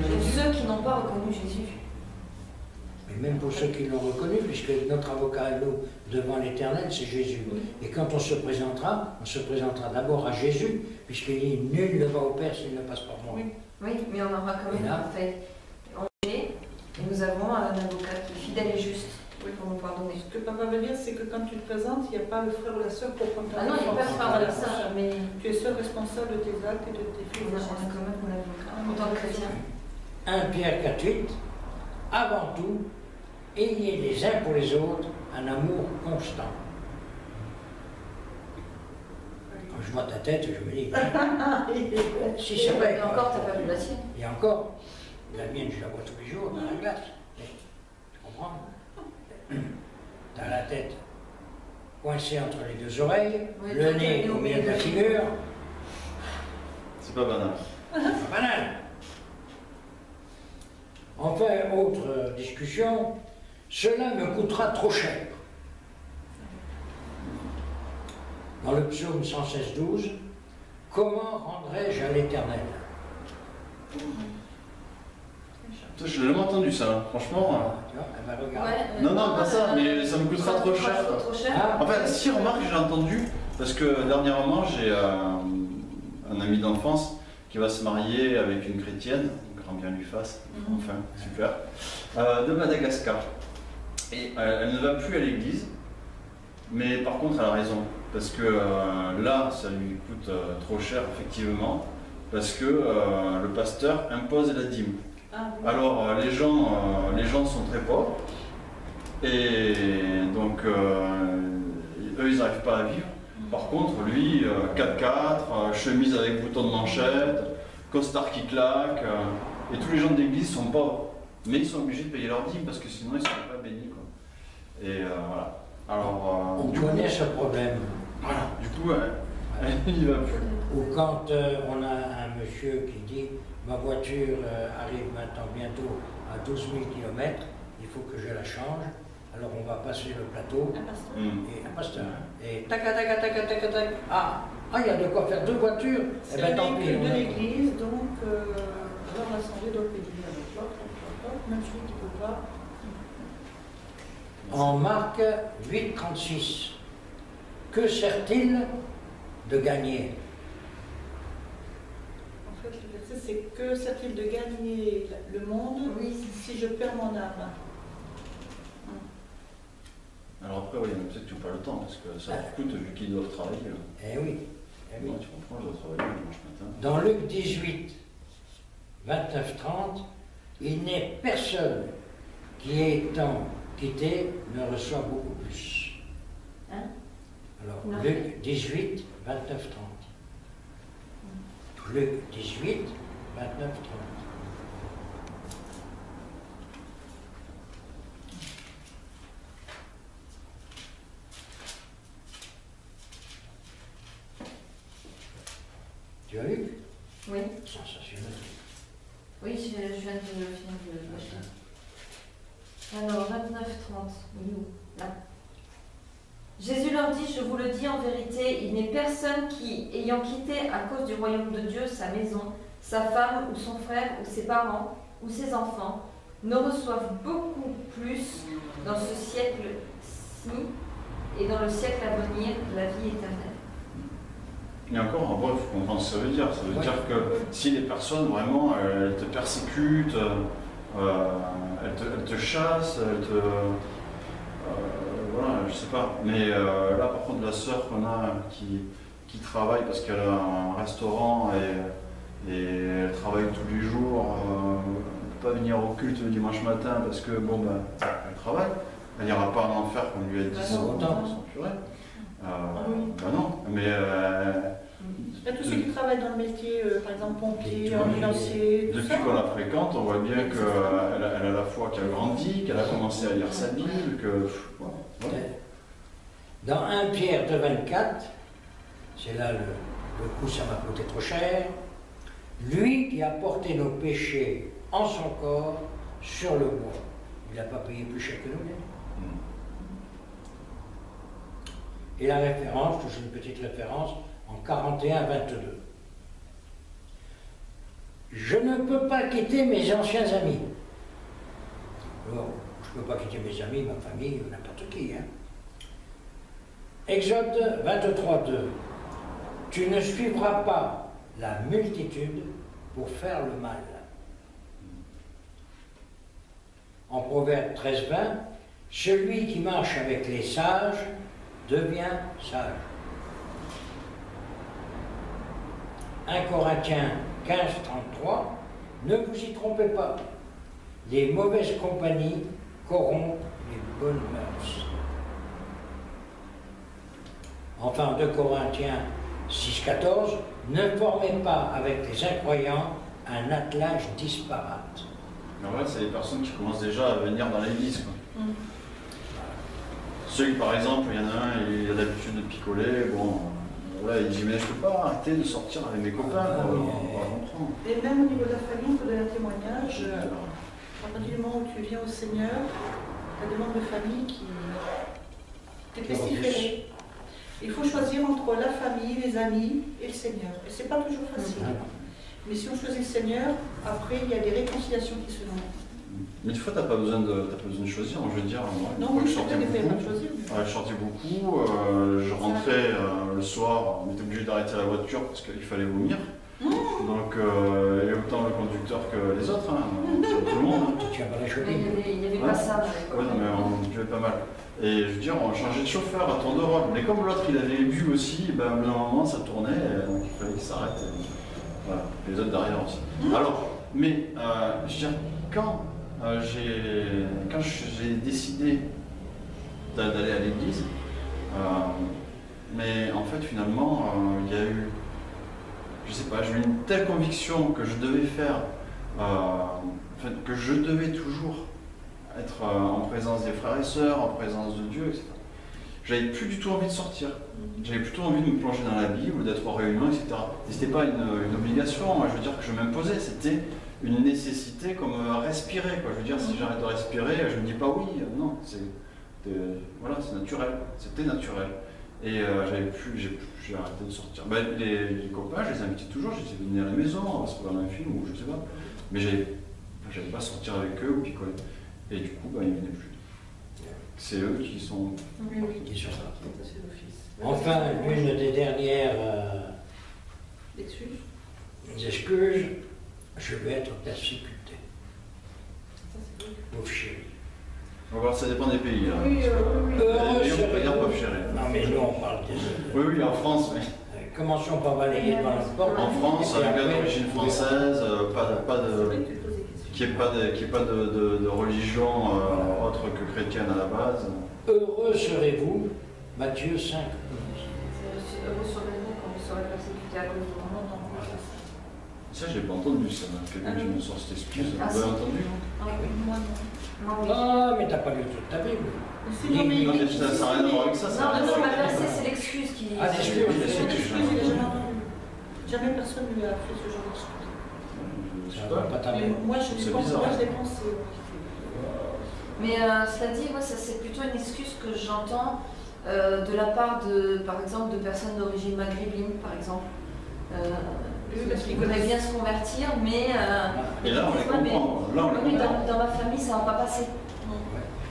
Pour ceux qui n'ont pas reconnu Jésus. Mais même pour ceux qui l'ont reconnu, puisque notre avocat à nous devant l'Éternel, c'est Jésus. Oui. Et quand on se présentera d'abord à Jésus, puisqu'il dit nul ne va au Père s'il ne passe par moi. Oui, mais on aura quand même fait. Et nous avons un avocat qui est fidèle et juste pour nous pardonner. Ce que papa veut dire, c'est que quand tu te présentes, il n'y a pas le frère ou la sœur pour prendre ta Ah non, il n'y a pas de frère ou la sœur, mais tu es seul responsable de tes actes et de tes faits. on a quand même un avocat en tant que chrétien. 1 Pierre 4,8. Avant tout, ayez les uns pour les autres un amour constant. Quand je vois ta tête, je me dis, si c'est vrai. Et encore, tu n'as pas vu la sienne. Et encore, la mienne, je la vois tous les jours dans la glace. Mais, tu comprends? T'as la tête coincée entre les deux oreilles, Oui, le nez au milieu de la figure. C'est pas banal. Pas banal. Enfin, autre discussion, cela me coûtera trop cher. Dans le psaume 116,12, comment rendrai-je à l'Éternel? Je l'ai jamais entendu ça, franchement. Tu vois, elle va regarder. Ouais, Non, non, pas ça, mais ça me coûtera trop cher. Trop cher. Ah, Enfin, si, remarque, j'ai entendu, parce que dernièrement, j'ai un ami d'enfance qui va se marier avec une chrétienne, grand bien lui fasse, enfin, super, de Madagascar. Et elle ne va plus à l'église, mais par contre, elle a raison, parce que là, ça lui coûte trop cher, effectivement, parce que le pasteur impose la dîme. Ah, oui. Alors, les gens sont très pauvres, et donc, eux, ils n'arrivent pas à vivre. Par contre, lui, 4x4, chemise avec bouton de manchette, costard qui claque, et tous les gens de l'église sont pauvres. Mais ils sont obligés de payer leur dîme parce que sinon ils ne seraient pas bénis. Quoi. Et voilà. Alors, on connaît ce problème. Voilà, du coup, il va plus. Ou quand on a un monsieur qui dit ma voiture arrive maintenant bientôt à 12 000 km, il faut que je la change. Alors on va passer le plateau et un pasteur. Et tac, tac, tac, tac, tac, tac. Ah, il y a de quoi faire 2 voitures. C'est un véhicule de l'église, donc alors l'assemblée doit payer avec l'autre, même celui qui ne peut pas. En Marc 8,36, que sert-il de gagner? En fait, le verset, c'est que sert-il de gagner le monde si je perds mon âme? Alors après, oui, peut-être que tu n'as pas le temps, parce que ça leur coûte vu qu'ils doivent travailler. Eh oui. Eh oui. Ouais, tu comprends, je dois travailler le dimanche matin. Dans Luc 18, 29-30, il n'est personne qui étant quitté ne reçoit beaucoup plus. Hein? Alors, Non. Luc 18, 29-30. Luc 18, 29-30. Tu as lu? Oui. Sensationnel. Oui, je viens de finir de l'acheter. Alors, 29-30, oui, là. Jésus leur dit, je vous le dis en vérité, il n'est personne qui, ayant quitté à cause du royaume de Dieu sa maison, sa femme ou son frère ou ses parents ou ses enfants, ne reçoivent beaucoup plus dans ce siècle-ci et dans le siècle à venir la vie éternelle. Et encore, en vrai, il faut comprendre ce que ça veut dire. Ça veut dire que si les personnes, vraiment, elles te persécutent, elles te chassent, elles te... voilà, je sais pas. Mais là, par contre, la sœur qu'on a qui travaille parce qu'elle a un restaurant et elle travaille tous les jours, elle ne peut pas venir au culte le dimanche matin parce que, bon, ben, elle travaille. Elle n'ira pas en enfer comme lui a dit son purée. Ben non, mais... Il y a tous ceux qui travaillent dans le métier, par exemple pompier, ambulancier, tout depuis ça. qu'on la fréquente, on voit bien qu'elle a la foi voit qu'elle grandit, qu'elle a commencé à lire sa Bible, que... Voilà. Dans 1 Pierre 2,24, c'est là le coup, ça m'a coûté trop cher. Lui qui a porté nos péchés en son corps sur le bois. Il n'a pas payé plus cher que nous. Et la référence, toujours une petite référence, en 41-22. Je ne peux pas quitter mes anciens amis. Alors, je ne peux pas quitter mes amis, ma famille, n'importe qui. Hein. Exode 23,2. Tu ne suivras pas la multitude pour faire le mal. En Proverbe 13,20, celui qui marche avec les sages devient sage. 1 Corinthiens 15,33, ne vous y trompez pas, les mauvaises compagnies corrompent les bonnes mœurs. Enfin, 2 Corinthiens 6,14, ne formez pas avec les incroyants un attelage disparate. En vrai, c'est les personnes qui commencent déjà à venir dans l'église. Ceux qui, par exemple, il y en a un, il a l'habitude de picoler, bon, voilà, il dit mais je peux pas arrêter de sortir avec mes copains, on va comprendre. Et même au niveau de la famille, on peut donner un témoignage. À partir du moment où tu viens au Seigneur, tu as des membres de famille qui t'es pestiféré. Il faut choisir entre la famille, les amis et le Seigneur. Et c'est pas toujours facile. Mais si on choisit le Seigneur, après il y a des réconciliations qui se font. Mais des fois, t'as pas besoin de choisir, je veux dire. Moi, Non, je sortais beaucoup. choisir. Ouais, je sortais beaucoup, je rentrais le soir, on était obligé d'arrêter la voiture parce qu'il fallait vomir. Donc, et autant le conducteur que les autres, hein, tout le monde. Tu as pas la chaude. Il n'y avait pas ça. Ouais, non, mais on buvait pas mal. Et je veux dire, on changeait de chauffeur à tour de rôle. Mais comme l'autre, il avait bu aussi, ben, à un moment, ça tournait, donc il fallait qu'il s'arrête. Voilà, les autres derrière aussi. Alors, mais, je veux dire, quand j'ai décidé d'aller à l'église, mais en fait, finalement, il y a eu, je sais pas, j'ai eu une telle conviction que je devais faire, enfin, que je devais toujours être en présence des frères et sœurs, en présence de Dieu, etc. J'avais plus du tout envie de sortir. J'avais plutôt envie de me plonger dans la Bible, d'être en réunion, etc. Et c'était pas une obligation, je veux dire, que je m'imposais, c'était une nécessité comme respirer, quoi. Je veux dire, si j'arrête de respirer, je me dis pas oui, non, voilà, c'est naturel, c'était naturel. Et j'ai arrêté de sortir. Ben, les copains, je les invitais toujours, je les ai venus à la maison, on va se regarder un film ou je sais pas. Mais j'allais pas sortir avec eux ou picoler. Et du coup, ben, ils venaient plus. C'est eux qui sont... Qui sont là. Enfin, l'une des dernières excuses, je vais être persécuté. Pauvre chérie. On va voir, ça dépend des pays. Hein. Oui, on peut dire pauvre chérie. Non, mais nous, on parle des... Oui, en France, oui. Commençons par balayer devant la porte. En France, avec un d'origine française, qui n'est pas de religion autre que chrétienne à la base. Heureux serez-vous, Matthieu 5. Heureux serez-vous quand vous serez persécutés à cause de mon nom. Ça, je l'ai pas entendu, ça. Quelqu'un qui me sort cette excuse. Vous l'avez entendu? Moi, non. Ah, mais t'as pas lu toute ta Bible. Si, non, mais Non, mais ça n'a rien à voir avec ça. Non, mais c'est pas versé, c'est l'excuse qui... Ah, l'excuse, il a jamais entendu. Jamais personne ne lui a fait ce genre d'excuse. Je sais pas. Pas ta Mais Bible. moi, je l'ai pensé. Mais cela dit, moi, ça c'est plutôt une excuse que j'entends de la part de, par exemple, de personnes d'origine maghrébine, par exemple. Parce Qui voudraient bien se convertir, mais... Et là, on les comprend. Là, on les oui, comprend. dans ma famille, ça ne va pas passer.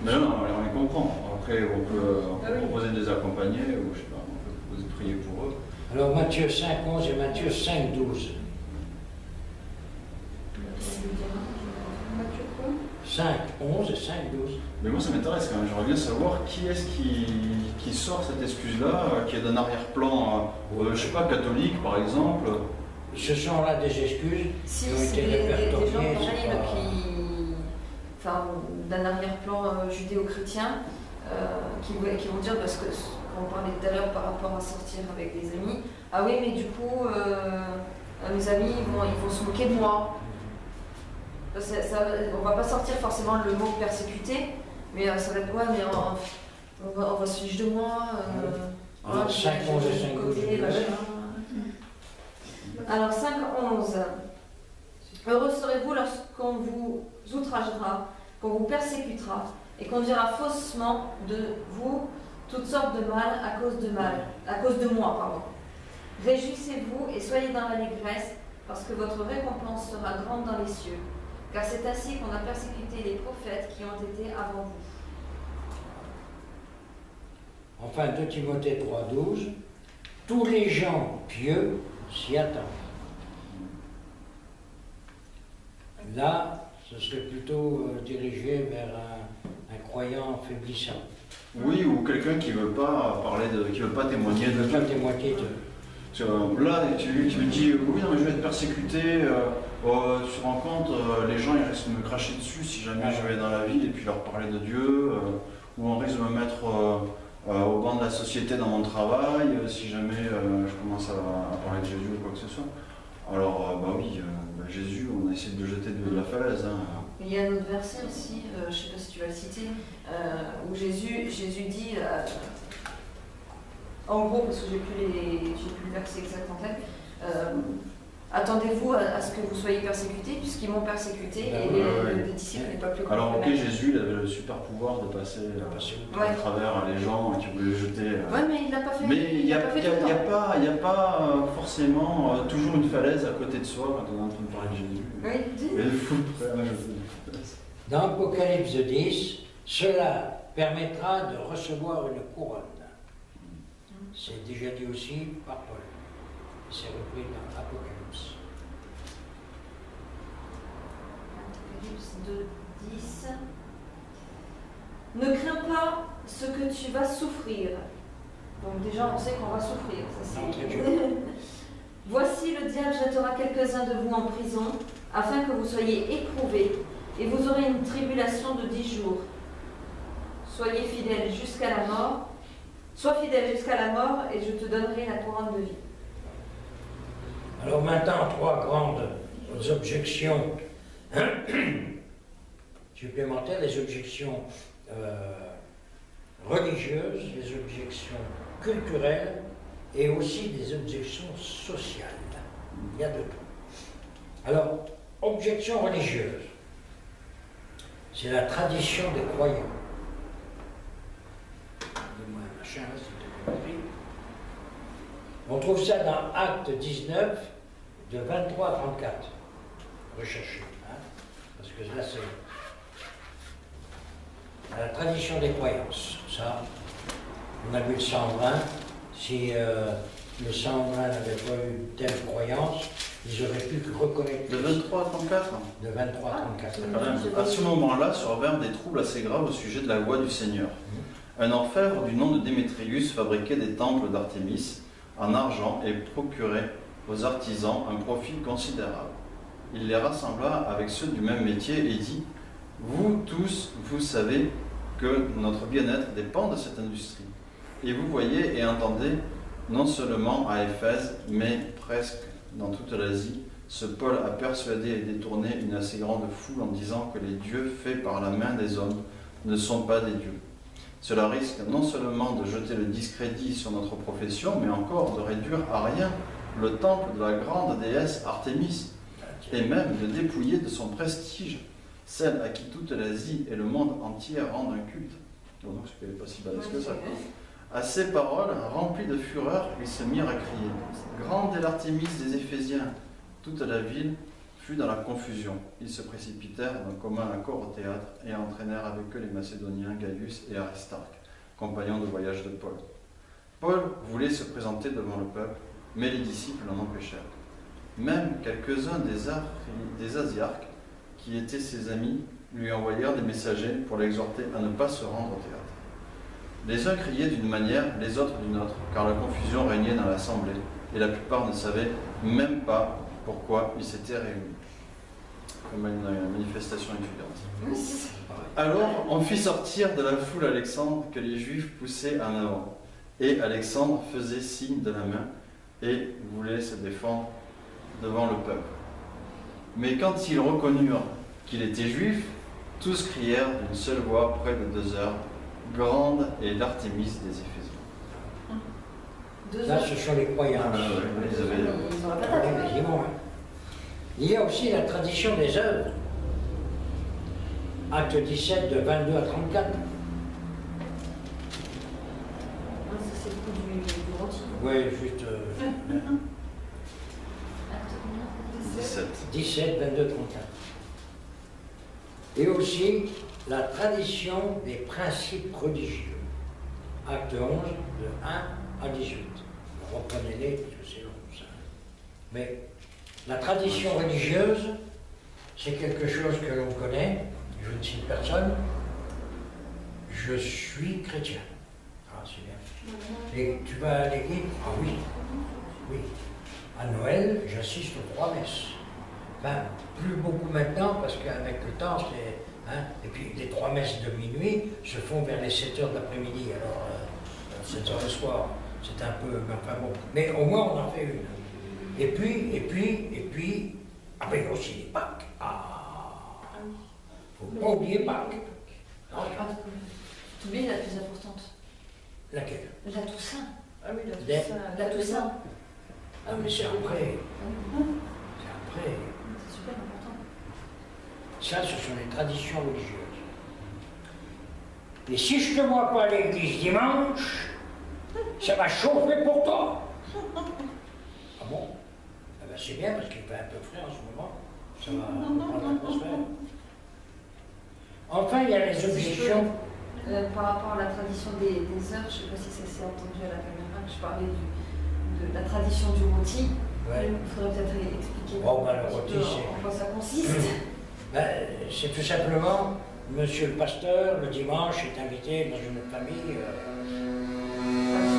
Mais non, on les comprend. Après, on peut proposer de les accompagner, ou je sais pas, on peut proposer de prier pour eux. Alors Matthieu 5, 11 et Matthieu 5, 12. Mathieu quoi 5, 11 et 5, 12. Mais moi, ça m'intéresse quand même. J'aimerais bien savoir qui est-ce qui sort cette excuse-là, qui est d'un arrière-plan, je sais pas, catholique par exemple. Ce sont là des excuses Si, qui ont c'est été des gens répertoriées. pareils enfin, d'un arrière-plan judéo-chrétien qui vont dire, parce que quand on parlait tout à l'heure par rapport à sortir avec des amis, ah oui, mais du coup, mes amis, ils vont se moquer de moi. On va pas sortir forcément le mot persécuté, mais ça va être ouais, mais on va se fiche de moi. Alors, 5, 11 et 5, 12. Alors 5, 11. Heureux serez-vous lorsqu'on vous outragera, qu'on vous persécutera, et qu'on dira faussement de vous toutes sortes de mal à cause de moi, pardon. Réjouissez-vous et soyez dans l'allégresse, parce que votre récompense sera grande dans les cieux, car c'est ainsi qu'on a persécuté les prophètes qui ont été avant vous. Enfin, 2 Timothée 3, 12, tous les gens pieux s'y attendent. Là, ce serait plutôt dirigé vers un croyant faiblissant. Oui, ou quelqu'un qui veut pas qui veut pas témoigner Qui de. veut pas témoigner de. Là, tu me dis, oui, non, mais je vais être persécuté, tu te rends compte, les gens ils risquent de me cracher dessus si jamais je vais dans la ville et puis leur parler de Dieu, ou on risque de me mettre au banc de la société dans mon travail, si jamais je commence à parler de Jésus ou quoi que ce soit. Alors, bah oui, Jésus, on a essayé de le jeter de la falaise. Hein. Il y a un autre verset aussi, je ne sais pas si tu vas le citer, où Jésus dit, en gros, parce que j'ai plus le verset exact en tête, attendez-vous à ce que vous soyez persécutés, puisqu'ils m'ont persécuté, et les disciples n'est pas plus Alors, ok, compromis. Jésus, il avait le super pouvoir de passer à travers les gens qui voulaient le jeter. Ouais, mais il l'a pas fait. Mais il n'y a pas forcément toujours une falaise à côté de soi quand on est en train de parler de Jésus. Oui. Et le fou près à jeter une falaise. Dans Apocalypse 10, cela permettra de recevoir une couronne. C'est déjà dit aussi par Paul. C'est repris dans Apocalypse. Apocalypse 2, 10. Ne crains pas ce que tu vas souffrir. Donc déjà, on sait qu'on va souffrir. Ça, Non, c'est... très dur. Voici le diable jettera quelques-uns de vous en prison, afin que vous soyez éprouvés, et vous aurez une tribulation de 10 jours. Soyez fidèles jusqu'à la mort. Sois fidèle jusqu'à la mort, et je te donnerai la couronne de vie. Alors maintenant, 3 grandes objections supplémentaires, les objections religieuses, les objections culturelles et aussi des objections sociales. Il y a de tout. Alors, objection religieuse, c'est la tradition des croyants. Donne-moi un machin, là, si tu as compris. On trouve ça dans Acte 19, de 23 à 34. Recherchez, hein, parce que là, c'est la tradition des croyances. Ça, on a vu le Sandrin. Si le Sandrin n'avait pas eu telle croyance, ils auraient pu reconnaître. De 23 à 34 De 23 à 34. Quand même, à ce moment-là, survinrent des troubles assez graves au sujet de la loi du Seigneur. Un orfèvre du nom de Démétrius fabriquait des temples d'Artémis en argent et procurait aux artisans un profit considérable. Il les rassembla avec ceux du même métier et dit : vous tous, vous savez que notre bien-être dépend de cette industrie. Et vous voyez et entendez, non seulement à Éphèse, mais presque dans toute l'Asie, ce Paul a persuadé et détourné une assez grande foule en disant que les dieux faits par la main des hommes ne sont pas des dieux. Cela risque non seulement de jeter le discrédit sur notre profession, mais encore de réduire à rien le temple de la grande déesse Artémis, et même de dépouiller de son prestige celle à qui toute l'Asie et le monde entier rendent un culte. Donc ce n'est pas si balèze que ça. À ces paroles, remplis de fureur, ils se mirent à crier : grande est l'Artémis des Éphésiens. Toute la ville fut dans la confusion. Ils se précipitèrent d'un commun accord au théâtre et entraînèrent avec eux les Macédoniens Gaius et Aristarque, compagnons de voyage de Paul. Paul voulait se présenter devant le peuple, mais les disciples l'en empêchèrent. Même quelques-uns des Asiarques, qui étaient ses amis, lui envoyèrent des messagers pour l'exhorter à ne pas se rendre au théâtre. Les uns criaient d'une manière, les autres d'une autre, car la confusion régnait dans l'assemblée, et la plupart ne savaient même pas pourquoi ils s'étaient réunis. Comme une manifestation étudiante. Alors on fit sortir de la foule Alexandre que les Juifs poussaient en avant. Et Alexandre faisait signe de la main et voulait se défendre devant le peuple. Mais quand ils reconnurent qu'il était juif, tous crièrent d'une seule voix près de 2 heures. Grande est l'Artémis des Éphésiens. 2 Là, heures. ce sont les croyants. Ah, ouais, ils avaient- Ils ont la patate. Quasiment, hein. Il y a aussi la tradition des œuvres. Acte 17 de 22 à 34. Ah, ça, c'est le coup du rôti. Oui, juste Acte combien? 17. 17, 22, 34. Et aussi la tradition des principes religieux. Acte 11 de 1 à 18. Reprenez-les parce que c'est long ça. Mais la tradition religieuse, c'est quelque chose que l'on connaît. Je ne cite personne. Je suis chrétien. Ah, c'est bien. Et tu vas à l'église? Ah oui. Oui. À Noël, j'assiste aux 3 messes. Enfin, plus beaucoup maintenant, parce qu'avec le temps, c'est. Hein, et puis les 3 messes de minuit se font vers les 7 heures de l'après-midi. Alors, 7 heures le soir, c'est un peu. Enfin bon. Mais au moins, on en fait une. Et puis. Ah, ben, il y a aussi les Pâques. Ah! Faut pas oublier Pâques. Non, Tu oublies la plus importante. laquelle? La Toussaint. Ah oui, la Des- Toussaint. La Toussaint. Ah, mais c'est après. Ah, C'est après. c'est super important. Ça, ce sont les traditions religieuses. Et si je ne te vois pas à l'église dimanche, ça va chauffer pour toi. Ah bon? Ah ben c'est bien parce qu'il fait un peu frais en ce moment. Ça va prendre l'atmosphère. Enfin, il y a les objections. Par rapport à la tradition des heures, je ne sais pas si ça s'est entendu à la caméra, que je parlais de la tradition du rôti. Ouais. Il faudrait peut-être expliquer Oh, ben, le un petit rôti, peu c'est- en quoi ça consiste. Ben, c'est tout simplement, monsieur le pasteur, le dimanche, est invité dans une famille.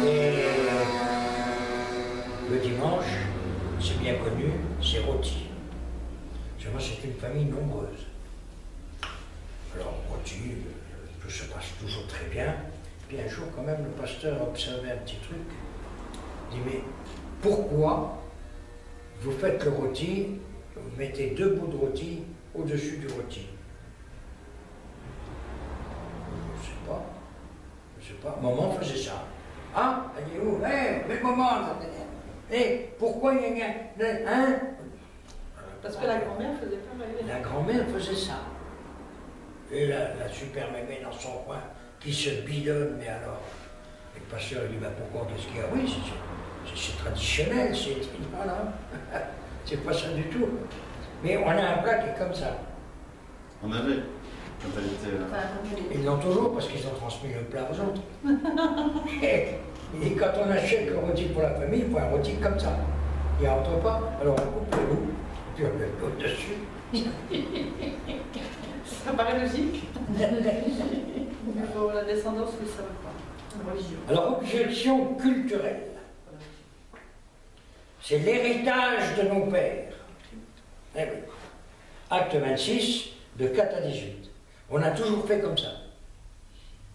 Et le dimanche, c'est bien connu, c'est rôti. Seulement, c'est une famille nombreuse. Alors, rôti, tout se passe toujours très bien. Puis un jour, quand même, le pasteur a observé un petit truc. Il dit, mais pourquoi vous faites le rôti, vous mettez 2 bouts de rôti au-dessus du rôti? Je sais pas. Maman faisait ça. Ah, elle dit, oh, mais maman, pourquoi il y a hein? Parce que la grand-mère faisait pas mal. La grand-mère faisait ça. Et la super mémé dans son coin, qui se bidonne, mais alors. Et le pasteur, il dit, ben pourquoi, qu'est-ce qu'il y a? Oui, c'est traditionnel, c'est. Voilà. C'est pas ça du tout. Mais on a un plat qui est comme ça. On avait, quand elle était. Enfin, comme les- Ils l'ont toujours parce qu'ils ont transmis le plat aux autres. Et quand on achète le rôti pour la famille, il faut un rôti comme ça. Il n'y a entre pas, alors on coupe le bout, puis on met l'autre dessus. Ça paraît logique. Mais bon, la descendance ne le savait pas. Religion. Alors, objection culturelle. C'est l'héritage de nos pères. Eh oui. Acte 26, de 4 à 18. On a toujours fait comme ça.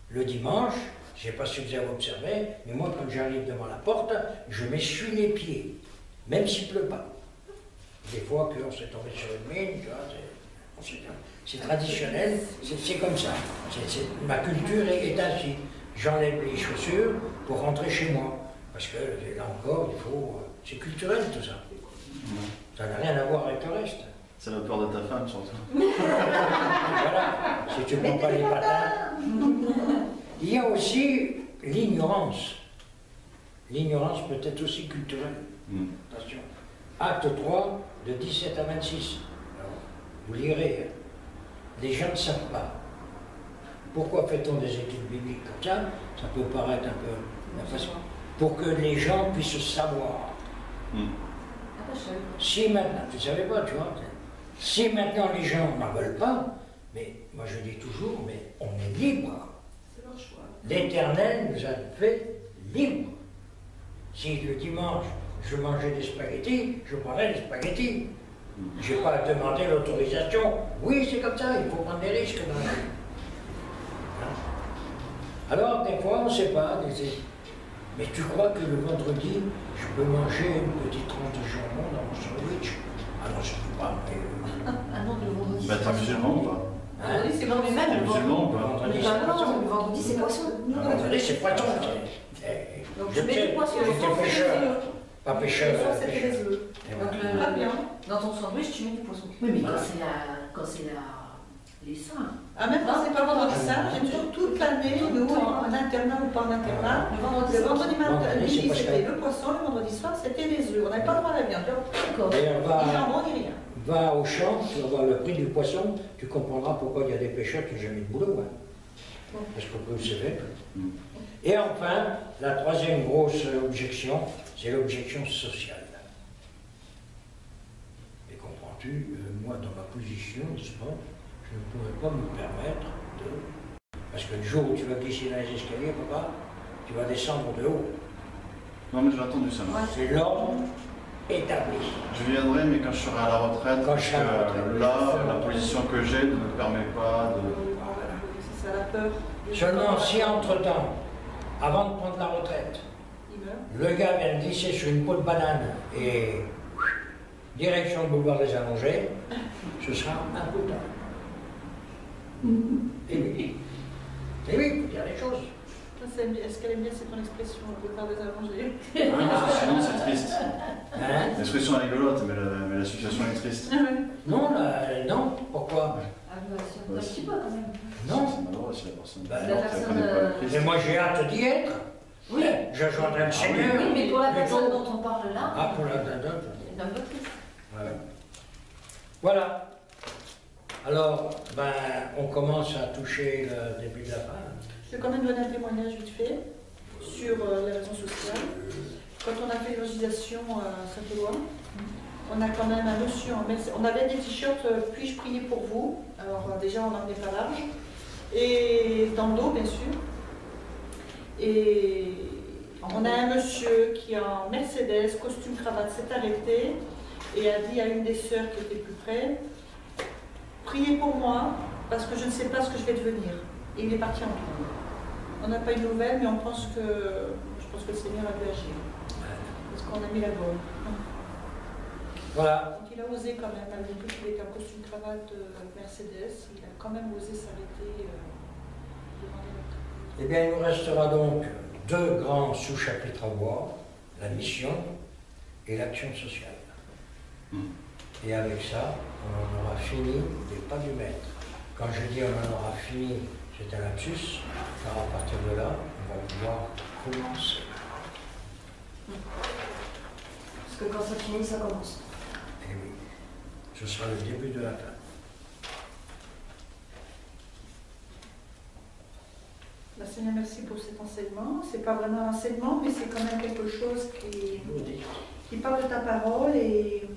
Le dimanche, je ne sais pas si vous avez observé, mais moi, quand j'arrive devant la porte, je m'essuie les pieds, même s'il ne pleut pas. Des fois qu'on s'est tombé sur une mine, tu vois, c'est traditionnel, c'est comme ça. Ma culture est ainsi. J'enlève les chaussures pour rentrer chez moi. Parce que là encore, il faut. C'est culturel tout ça. Ça n'a rien à voir avec le reste. C'est la peur de ta femme surtout. Voilà, si tu ne prends pas les patins. Il y a aussi l'ignorance. L'ignorance peut être aussi culturelle. Attention. Acte 3, de 17 à 26. Alors, vous lirez. Hein. Les gens ne savent pas. Pourquoi fait-on des études bibliques comme ça? Ça peut paraître un peu. Pour que les gens puissent savoir. Ah, bah, je savais pas. Si maintenant, tu ne savais pas, tu vois, si maintenant les gens n'en veulent pas, mais moi je dis toujours, mais on est libre. C'est leur choix. L'Éternel nous a fait libres. Si le dimanche je mangeais des spaghettis, je prendrais des spaghettis. Je n'ai pas à demander l'autorisation. Oui, c'est comme ça, il faut prendre des risques dans la vie. Alors, des fois, on ne sait pas. Mais tu crois que le vendredi, je peux manger une petite tranche de jambon dans mon sandwich? Ah non, je ne peux pas. Ah non, le vendredi. Bah, t'es musulman ou pas? Vendredi, c'est Non, mais même T'es le musulman ou pas? Vendredi, Mais c'est non, poisson. le vendredi c'est poisson. Vendredi, c'est poisson. Donc Je tu mets sais, du poisson. j'étais pêcheur. Pas pêcheur. Le soir, c'était pêcheur. les œufs. Et Donc voilà. Ah bien. dans ton sandwich, tu mets du poisson. Oui, mais Voilà. quand c'est les seins. Ah, même quand c'est pas vendredi saint, j'ai toujours toute l'année, Tout le nous, temps. en internat ou pas en internat, Le vendredi, le vendredi matin, Vendredi, midi, c'est pas c'était cher. le poisson, le vendredi soir, c'était les œufs. On n'avait pas le droit à la viande. D'accord. D'ailleurs, Ni jambon, ni rien. va au champ, tu vas voir le prix du poisson, tu comprendras pourquoi il y a des pêcheurs qui n'ont jamais de boulot. Hein. Parce que vous savez. Mm. Et enfin, la troisième grosse objection, c'est l'objection sociale. Et comprends-tu, moi, dans ma position, n'est-ce pas, je ne pourrais pas me permettre de... Parce que le jour où tu vas glisser dans les escaliers, papa, tu vas descendre de haut. Non, mais j'ai entendu ça. moi. C'est l'ordre établi. Je viendrai, mais quand je serai à la retraite, Quand je parce serai à la que retraite. là, la position que j'ai ne me permet pas de... Voilà, c'est ça la peur. Seulement si entre-temps, avant de prendre la retraite, Il meurt. le gars vient de glisser sur une peau de banane et direction le boulevard des Allongés, ce sera un peu tard. Et oui. Et oui, il faut dire les choses. Est-ce qu'elle aime bien, c'est ton expression, le boulevard des allongés? Parce que sinon, c'est triste. Hein? L'expression est rigolote, mais la situation est triste. Non, non, pourquoi? Ah, bah, si on peut un petit peu quand même. Non. C'est malheureux si la personne Bah, est la morte, elle personne, connaît pas le Christ. Mais moi j'ai hâte d'y être. Oui. Je joindrai le Seigneur. Oui, mais pour la Plutôt. personne dont on parle là, Ah, pour la dinde. il est un peu triste. Voilà. Alors, ben, on commence à toucher le début de la fin. Je vais quand même donner un témoignage vite fait sur les raisons sociales. Quand on a fait l'évangélisation à Saint-Éloi, on a quand même un monsieur en médecin. On avait des t-shirts Puis-je prier pour vous? Alors déjà, on n'en est pas large. Et dans le dos, bien sûr. Et on a un monsieur qui, en Mercedes, costume, cravate, s'est arrêté et a dit à une des sœurs qui était plus près, priez pour moi parce que je ne sais pas ce que je vais devenir. Et il est parti en tournée. On n'a pas eu de nouvelles, mais je pense que le Seigneur a dû agir. Parce qu'on a mis la gomme. Voilà. Donc il a osé quand même, malgré tout qu'il était en costume cravate Mercedes, il a quand même osé s'arrêter devant les autres. Eh bien, il nous restera donc deux grands sous-chapitres à voir, la mission et l'action sociale. Et avec ça, on en aura fini des pas du maître. Quand je dis on en aura fini, c'est un lapsus, car à partir de là, on va pouvoir commencer. Parce que quand ça finit, ça commence. Et oui, ce sera le début de la fin. Seigneur, merci pour cet enseignement. C'est pas vraiment un enseignement, mais c'est quand même quelque chose qui parle de ta parole et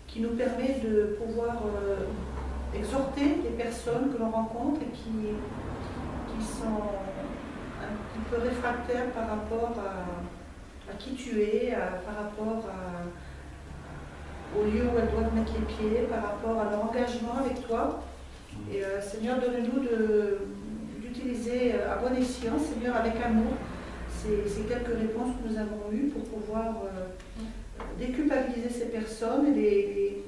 qui nous permet de pouvoir exhorter les personnes que l'on rencontre et qui sont un petit peu réfractaires par rapport à qui tu es, par rapport au lieu où elles doivent mettre les pieds, par rapport à leur engagement avec toi. Et Seigneur, donne-nous d'utiliser à bon escient, Seigneur, avec amour, ces quelques réponses que nous avons eues pour pouvoir déculpabiliser ces personnes et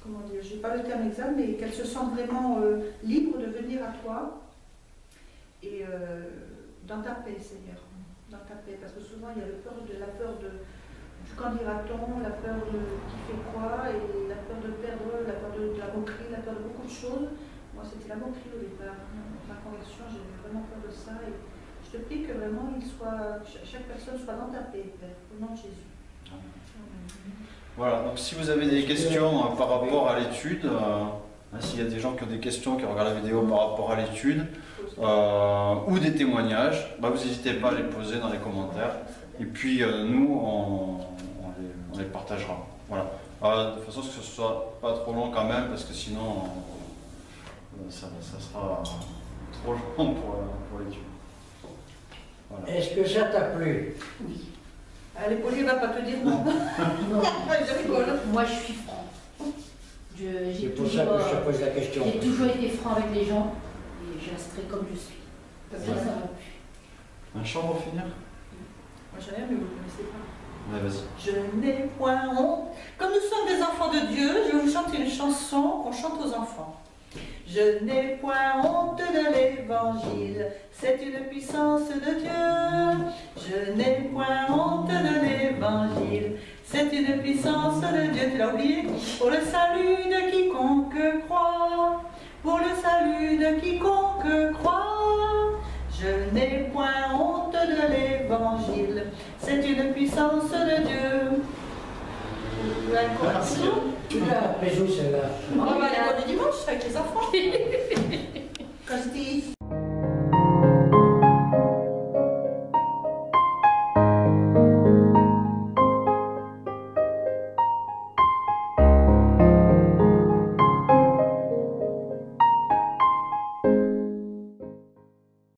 comment dire, je n'ai pas le terme exact, mais qu'elles se sentent vraiment libres de venir à toi et dans ta paix, Seigneur, dans ta paix, parce que souvent il y a la peur du qu'en dira-t-on, la peur de qui fait quoi, et la peur de perdre, la peur de la moquerie, la peur de beaucoup de choses. Moi, c'était la moquerie au départ. Ma conversion, j'avais vraiment peur de ça. Et je te prie que vraiment chaque personne soit dans ta paix, Père, au nom de Jésus. Voilà, donc si vous avez des questions par rapport à l'étude, s'il y a des gens qui ont des questions, qui regardent la vidéo par rapport à l'étude, ou des témoignages, vous n'hésitez pas à les poser dans les commentaires. Et puis nous, on les partagera. Voilà. De façon que ce soit pas trop long quand même, parce que sinon ça sera trop long pour l'étude. Voilà. Est-ce que ça t'a plu? Oui. Allez, Pauline ne va pas te dire non. Non. Je rigole. Moi, je suis franc. C'est pour ça que je te pose la question. J'ai toujours été franc avec les gens et je resterai comme je suis. Ça va plus. Un chant pour finir? Moi, j'en ai un, mais vous ne le connaissez pas. Ouais, vas-y. Je n'ai point honte. Comme nous sommes des enfants de Dieu, je vais vous chanter une chanson qu'on chante aux enfants. Je n'ai point honte de l'évangile, c'est une puissance de Dieu. Je n'ai point honte de l'évangile, c'est une puissance de Dieu. Tu l'as oublié? Pour le salut de quiconque croit, pour le salut de quiconque croit. Je n'ai point honte de l'évangile, c'est une puissance de Dieu. Merci. Tu l'as appris où celle-là? On va aller voir le dimanche avec les enfants. Costis.